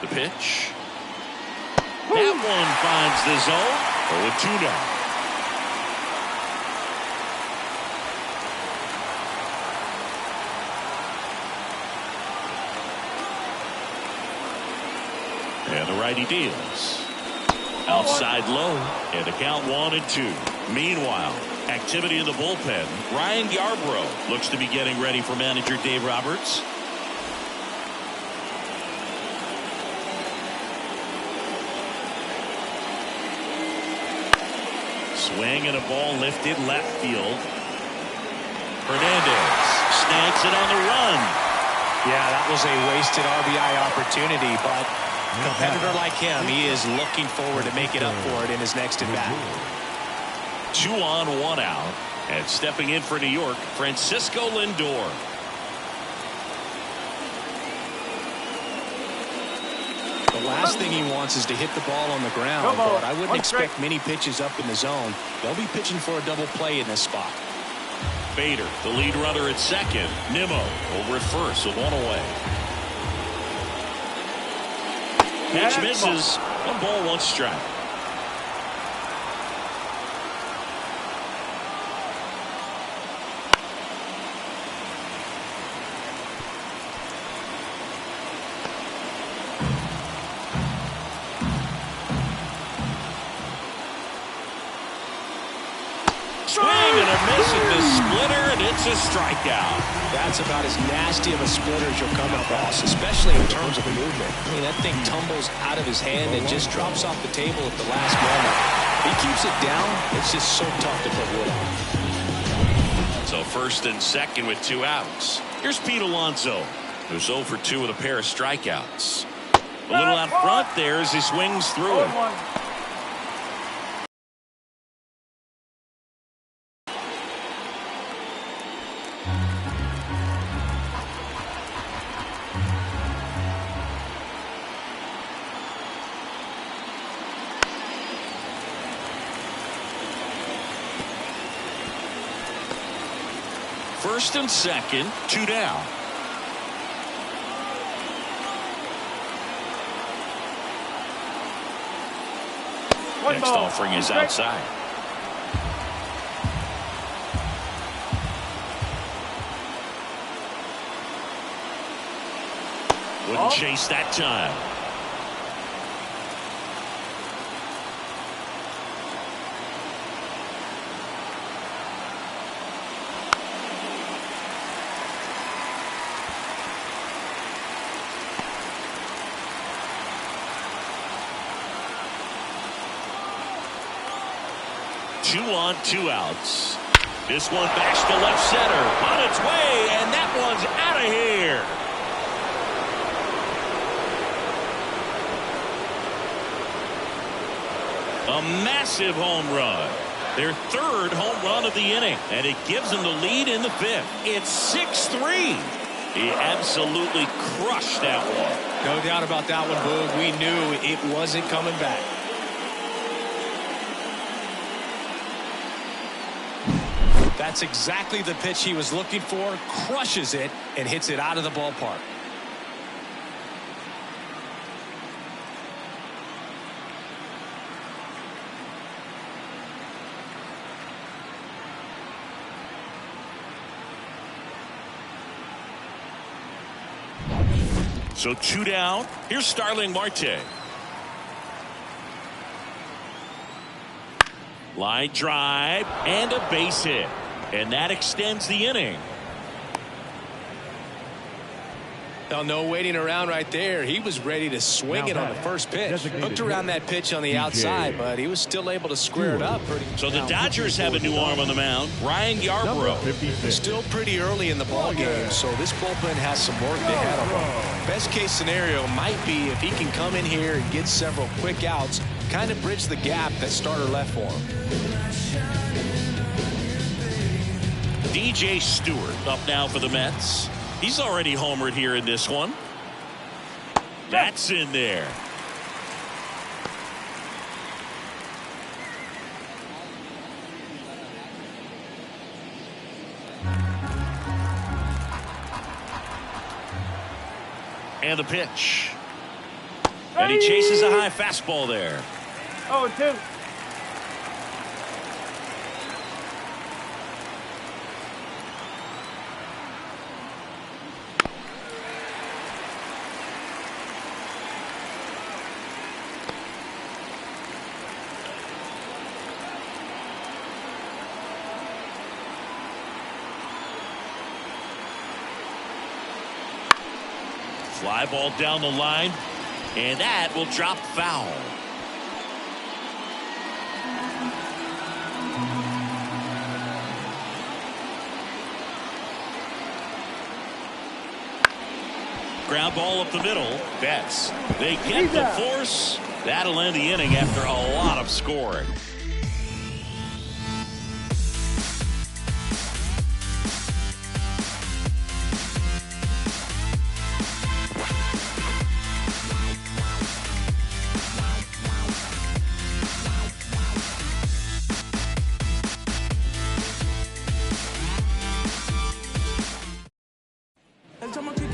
The pitch. That one finds the zone. 0-2 now. And the righty deals. Outside low. And the count 1-2. Meanwhile, activity in the bullpen. Ryan Yarbrough looks to be getting ready for manager Dave Roberts. Swing and a ball lifted left field. Hernandez snags it on the run. Yeah, that was a wasted RBI opportunity, but a competitor like him, he is looking forward to make it up for it in his next at-bat. 2 on, 1 out. And stepping in for New York, Francisco Lindor. The last thing he wants is to hit the ball on the ground, but I wouldn't expect many pitches up in the zone. They'll be pitching for a double play in this spot. Bader, the lead runner at second. Nimmo over at first with 1 away. Pitch misses. 1 ball, 1 strike. Swing and a miss at the splitter, and it's a strikeout. That's about as nasty of a splitter as you'll come across, especially in terms of movement. I mean, that thing tumbles out of his hand and just drops off the table at the last moment. If he keeps it down, it's just so tough to put wood on. So first and second with 2 outs. Here's Pete Alonso, who's 0 for 2 with a pair of strikeouts. A little out front there as he swings through it. First and second, 2 down. Next offering is outside. Wouldn't chase that time. 2 on 2 outs. This one backs to left center. On its way, and that one's out of here. A massive home run. Their 3rd home run of the inning, and it gives them the lead in the 5th. It's 6-3. He absolutely crushed that one. No doubt about that one, Boog. We knew it wasn't coming back. That's exactly the pitch he was looking for. Crushes it and hits it out of the ballpark. So 2 down. Here's Starling Marte. Line drive and a base hit. And that extends the inning. Now, no waiting around right there. He was ready to swing it on the first pitch. Hooked around that pitch on the outside, but he was still able to square it up. So the Dodgers have a new arm on the mound, Ryan Yarbrough. Still pretty early in the ball game, so this bullpen has some work ahead of him. Best case scenario might be if he can come in here and get several quick outs, kind of bridge the gap that starter left for him. DJ Stewart up now for the Mets. He's already homered here in this one. That's in there. And the pitch. And he chases a high fastball there. 0-2. Fly ball down the line, and that will drop foul. Ground ball up the middle. Betts. They get the force. That'll end the inning after a lot of scoring.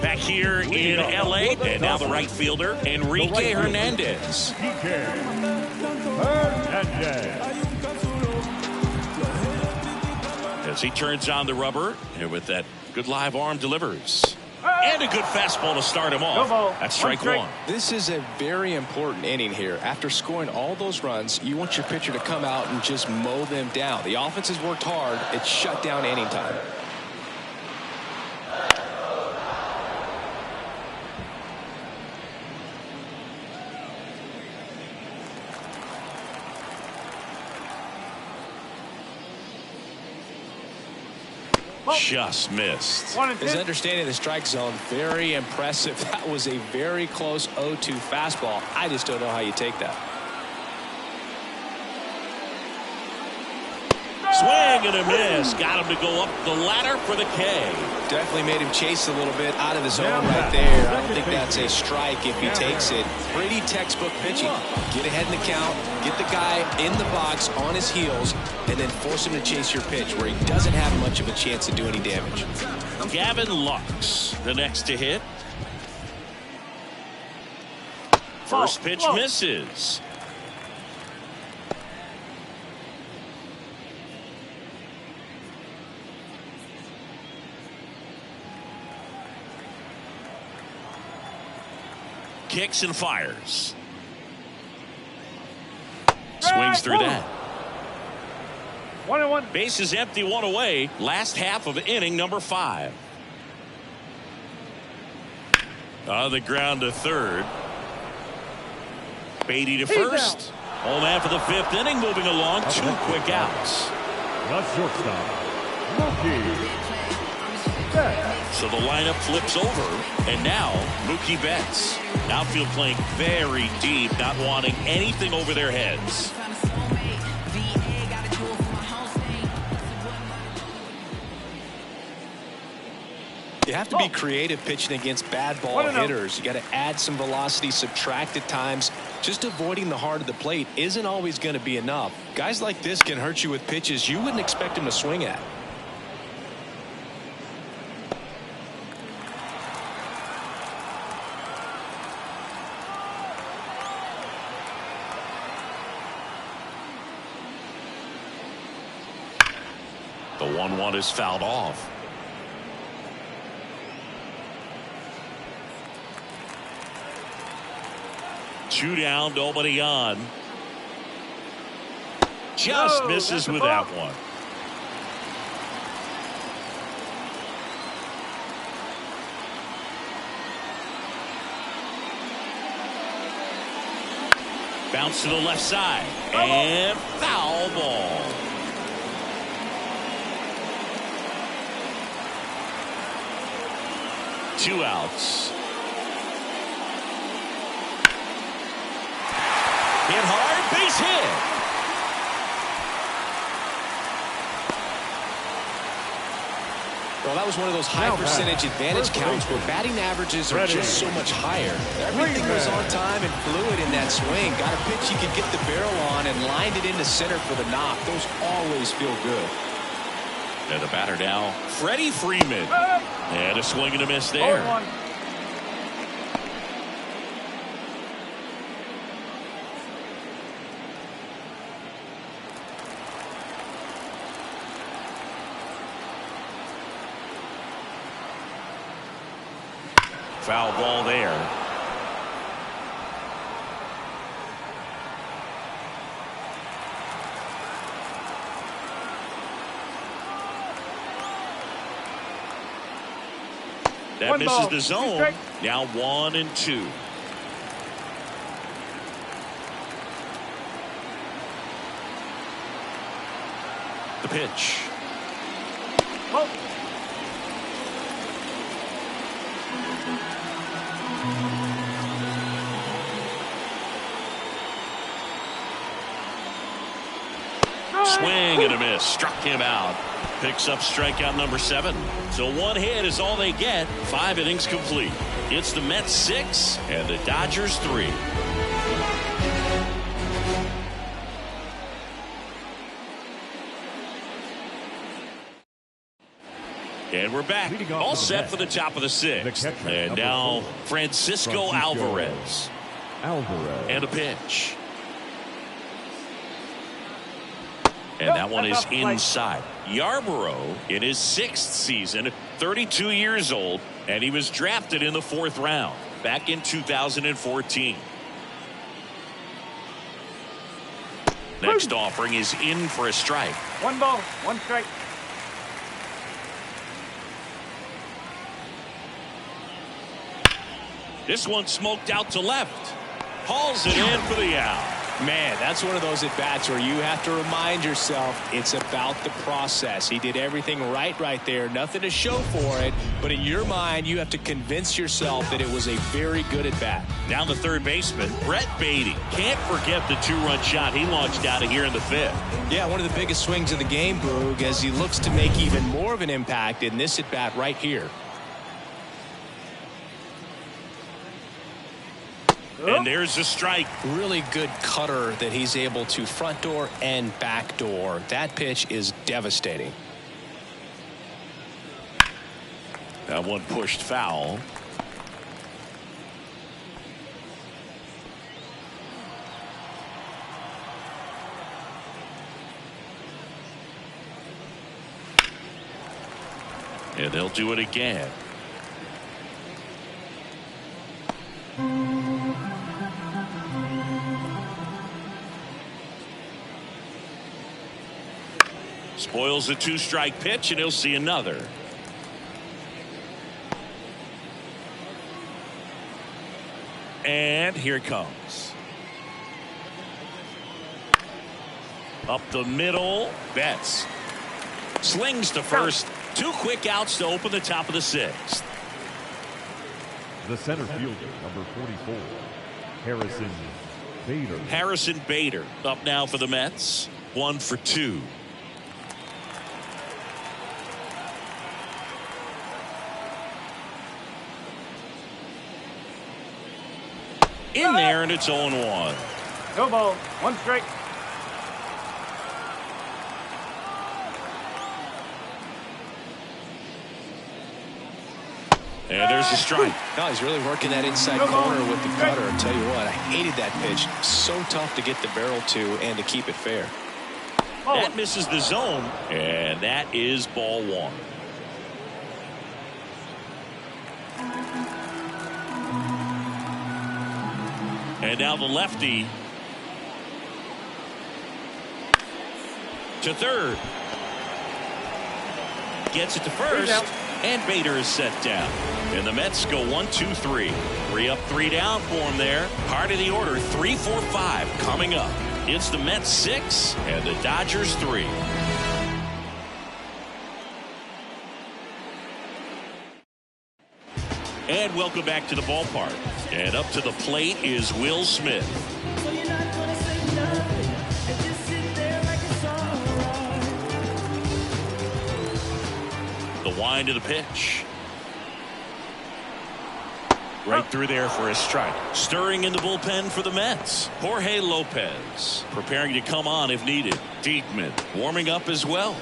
Back here in L.A., and now the right fielder, Enrique Hernandez. As he turns on the rubber, and with that good live arm delivers. And a good fastball to start him off. That's strike one. This is a very important inning here. After scoring all those runs, you want your pitcher to come out and just mow them down. The offense has worked hard. It's shut down inning time. Just missed. His understanding of the strike zone, very impressive. That was a very close 0-2 fastball. I just don't know how you take that. Swing and a miss. Got him to go up the ladder for the K. Definitely made him chase a little bit out of the zone right there. I don't think that's a strike if he takes it. Pretty textbook pitching. Get ahead in the count, get the guy in the box on his heels, and then force him to chase your pitch where he doesn't have much of a chance to do any damage. Gavin Lux, the next to hit. First pitch misses. Kicks and fires. Swings through that. 1-1. Base is empty, one away. Last half of inning number 5. On the ground to third. Beatty to first. Home after the 5th inning, moving along, 2 quick outs. The shortstop, Mookie Betts. So the lineup flips over, and now Mookie Betts. Outfield playing very deep, not wanting anything over their heads. You have to be creative pitching against bad ball hitters. You got to add some velocity, subtract at times. Just avoiding the heart of the plate isn't always going to be enough. Guys like this can hurt you with pitches you wouldn't expect them to swing at. The 1-1 is fouled off. Two down, nobody on. Just misses with that one. Bounce to the left side. And foul ball. Two outs. Hit hard, base hit. Well, that was one of those high percentage advantage counts where batting averages are just so much higher. Everything was on time and fluid in that swing. Got a pitch you could get the barrel on and lined it into center for the knock. Those always feel good. And the batter now, Freddie Freeman. And a swing and a miss there. Foul ball there. That misses the zone. Now 1-2. The pitch. Swing and a miss. Struck him out. Picks up strikeout number 7. So 1 hit is all they get. 5 innings complete. It's the Mets 6 and the Dodgers 3. And we're back. All set for the top of the 6th. And now Francisco Alvarez. And a pitch. And that one is inside. Yarborough in his 6th season, 32 years old, and he was drafted in the 4th round back in 2014. Next offering is in for a strike. 1 ball, 1 strike. This one smoked out to left. Hauls it in for the out. Man, that's one of those at-bats where you have to remind yourself it's about the process. He did everything right there. Nothing to show for it. But in your mind, you have to convince yourself that it was a very good at-bat. Down the third baseman, Brett Beatty. Can't forget the 2-run shot he launched out of here in the 5th. Yeah, one of the biggest swings of the game, Boog, as he looks to make even more of an impact in this at-bat right here. And there's a strike. Really good cutter that he's able to front door and back door. That pitch is devastating. That one pushed foul. And they'll do it again. Spoils a 2-strike pitch, and he'll see another. And here it comes. Up the middle. Betts slings to first. 2 quick outs to open the top of the 6th. The center fielder, number 44, Harrison Bader. Harrison Bader up now for the Mets. 1 for 2. In there, and it's 0-1. No ball. 1 strike. And there's a strike. No, he's really working that inside corner with the cutter. I'll tell you what, I hated that pitch. So tough to get the barrel to and to keep it fair. That misses the zone, and that is ball 1. And now the lefty to third. Gets it to first, and Bader is set down. And the Mets go 1-2-3. 3 up, 3 down for him there. Heart of the order, 3-4-5 coming up. It's the Mets 6 and the Dodgers 3. And welcome back to the ballpark. And up to the plate is Will Smith. So you're not gonna say nothing and just sit there like it's all right. The wind of the pitch. Right through there for a strike. Stirring in the bullpen for the Mets. Jorge Lopez preparing to come on if needed. Diekman warming up as well.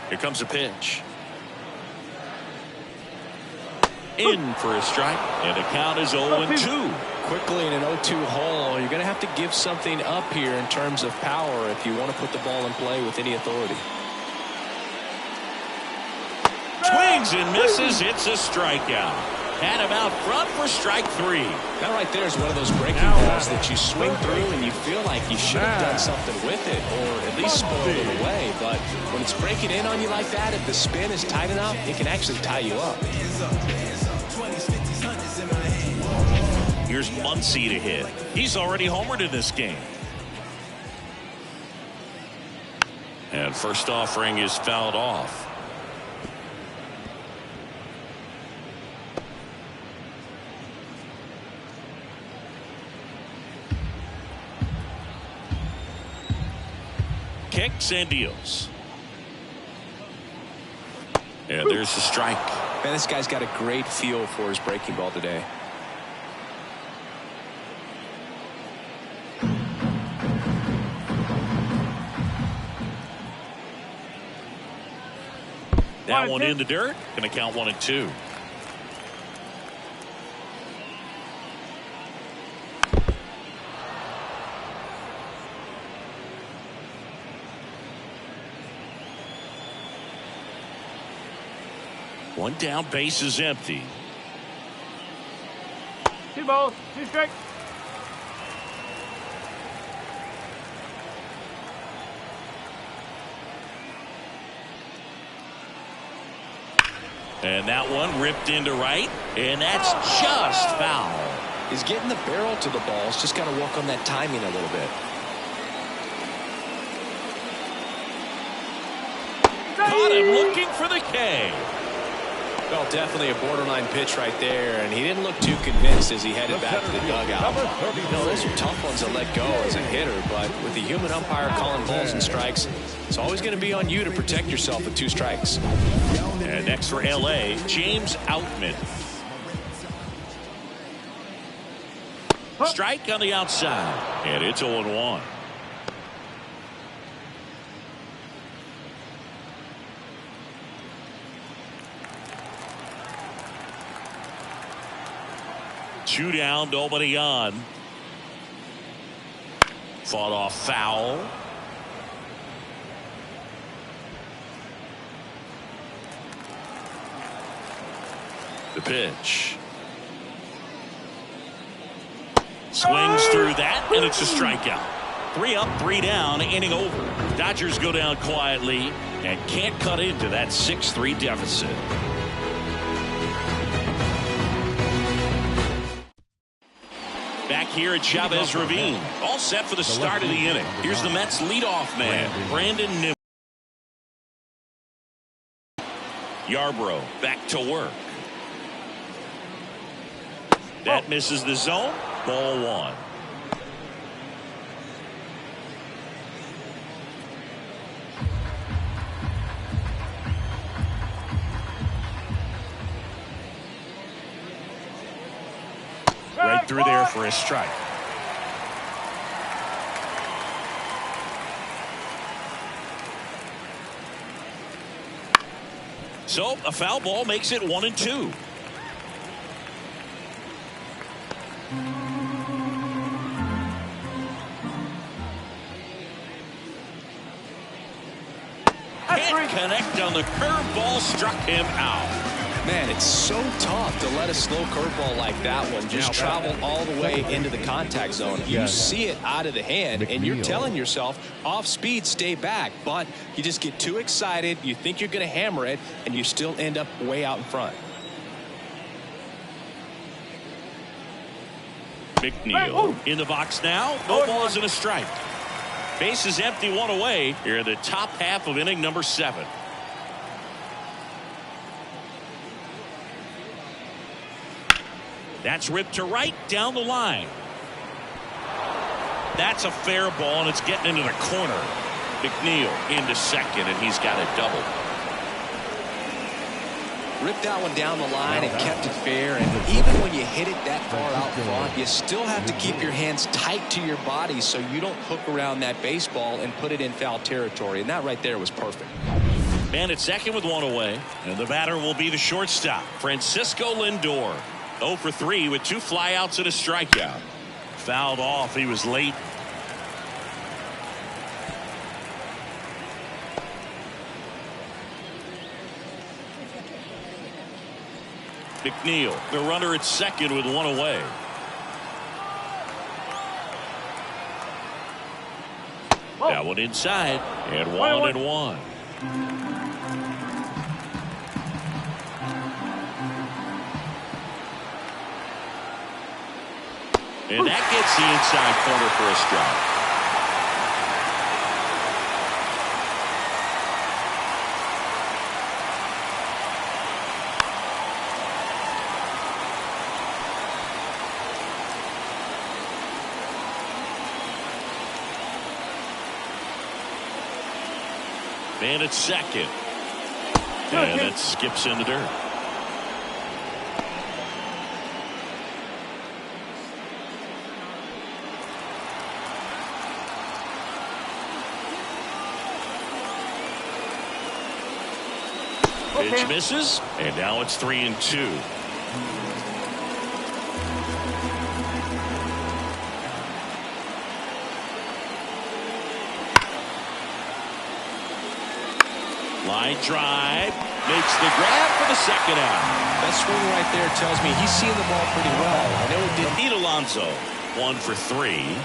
Here comes a pitch. In for a strike. And the count is 0-2. Quickly in an 0-2 hole, you're going to have to give something up here in terms of power if you want to put the ball in play with any authority. Swings and misses. It's a strikeout. Had him out front for strike 3. That right there is one of those breaking balls that you swing through and you feel like you should have done something with it or at least spoiled it away. But when it's breaking in on you like that, if the spin is tight enough, it can actually tie you up. Here's Muncy to hit. He's already homered in this game. And first offering is fouled off. Kicks and deals. And there's the strike. Man, this guy's got a great feel for his breaking ball today. That one in the dirt. Going to count 1-2. One down, base is empty. 2 balls, 2 strikes. And that one ripped into right, and that's just foul. He's getting the barrel to the balls, just got to work on that timing a little bit. Caught him looking for the K. Well, definitely a borderline pitch right there, and he didn't look too convinced as he headed back to the dugout. No, those are tough ones to let go as a hitter, but with the human umpire calling balls and strikes, it's always going to be on you to protect yourself with 2 strikes. And next for L.A., James Outman. Strike on the outside, and it's 0-1. Two down, nobody on. Fought off foul. The pitch. Swings through that, and it's a strikeout. 3 up, 3 down, inning over. Dodgers go down quietly and can't cut into that 6-3 deficit. here at Chavez Ravine. All set for the start of the inning. Here's the Mets leadoff man, Brandon Nimmo. Yarbrough back to work. That misses the zone. Ball one. Right through there for a strike. So a foul ball makes it 1-2. Can't connect on the curveball, struck him out. Man, it's so tough to let a slow curveball like that one just travel all the way into the contact zone. You see it out of the hand, and you're telling yourself, off speed, stay back. But you just get too excited, you think you're going to hammer it, and you still end up way out in front. McNeil in the box now. No balls and a strike. Base is empty, one away here in the top half of inning number 7. That's ripped to right down the line. That's a fair ball, and it's getting into the corner. McNeil into second, and he's got a double. Ripped that one down the line and kept it fair. And even when you hit it that far out front, you still have to keep your hands tight to your body so you don't hook around that baseball and put it in foul territory. And that right there was perfect. Man at second with one away, and the batter will be the shortstop, Francisco Lindor. 0 for 3 with 2 flyouts and a strikeout. Fouled off. He was late. McNeil, the runner at second with one away. That one inside, and 1-1. And that gets the inside corner for a strike. Man at second. And it skips in the dirt. Pitch misses, and now it's 3-2. Line drive, makes the grab for the second out. That swing right there tells me he's seeing the ball pretty well. I know it didn't. Pete Alonso, 1 for 3.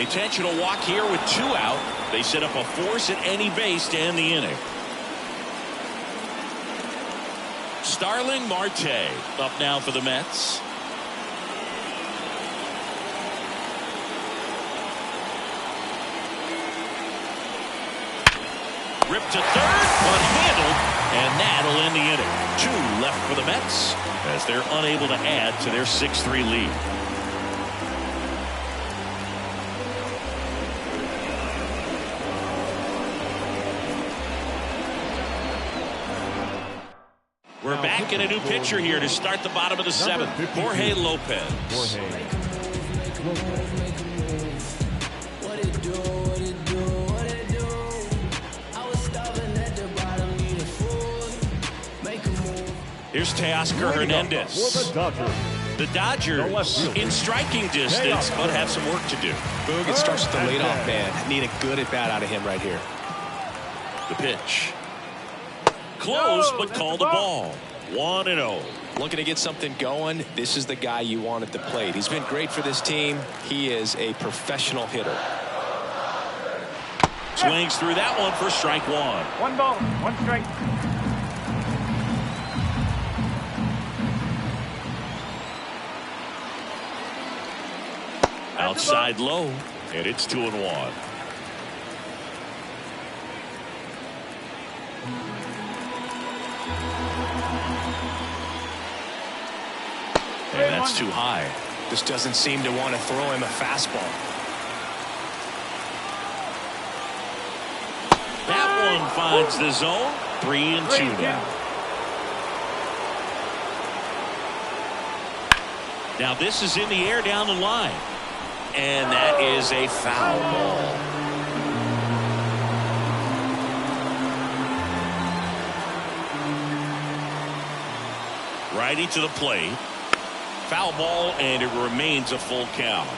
Intentional walk here with 2 out. They set up a force at any base to end the inning. Starling Marte up now for the Mets. Ripped to third, but handled, and that'll end the inning. 2 left for the Mets as they're unable to add to their 6-3 lead. We're back in a new pitcher here to start the bottom of the 7th. Jorge Lopez. Here's Teoscar Hernandez. The Dodgers in striking distance, but have some work to do. Boog, it starts with the leadoff man. Need a good at bat out of him right here. The pitch. Close, but called the ball. 1-0. Looking to get something going. This is the guy you want at the plate. He's been great for this team. He is a professional hitter. Swings through that one for strike 1. 1 ball, 1 strike. outside low, and it's 2-1. And that's too high. Just doesn't seem to want to throw him a fastball. That one finds the zone. 3-2 now. Now this is in the air down the line. And that is a foul ball. Righty to the plate. Foul ball, and it remains a full count.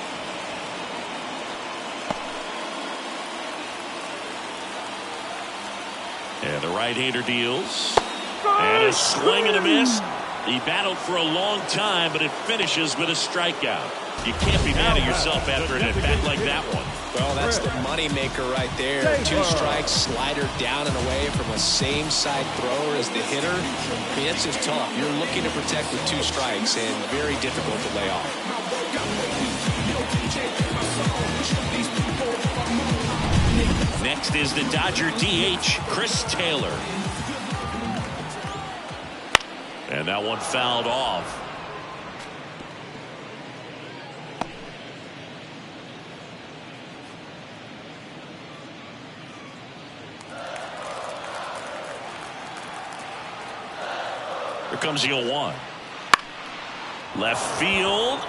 And the right-hander deals. And a swing and a miss. He battled for a long time, but it finishes with a strikeout. You can't be mad at yourself after an at-bat like that one. Well, that's the moneymaker right there. 2 strikes, slider down and away from a same-side thrower as the hitter. I mean, it's just tough. You're looking to protect with 2 strikes and very difficult to lay off. Next is the Dodger DH, Chris Taylor. And that one fouled off. Here comes the 0-1. Left field.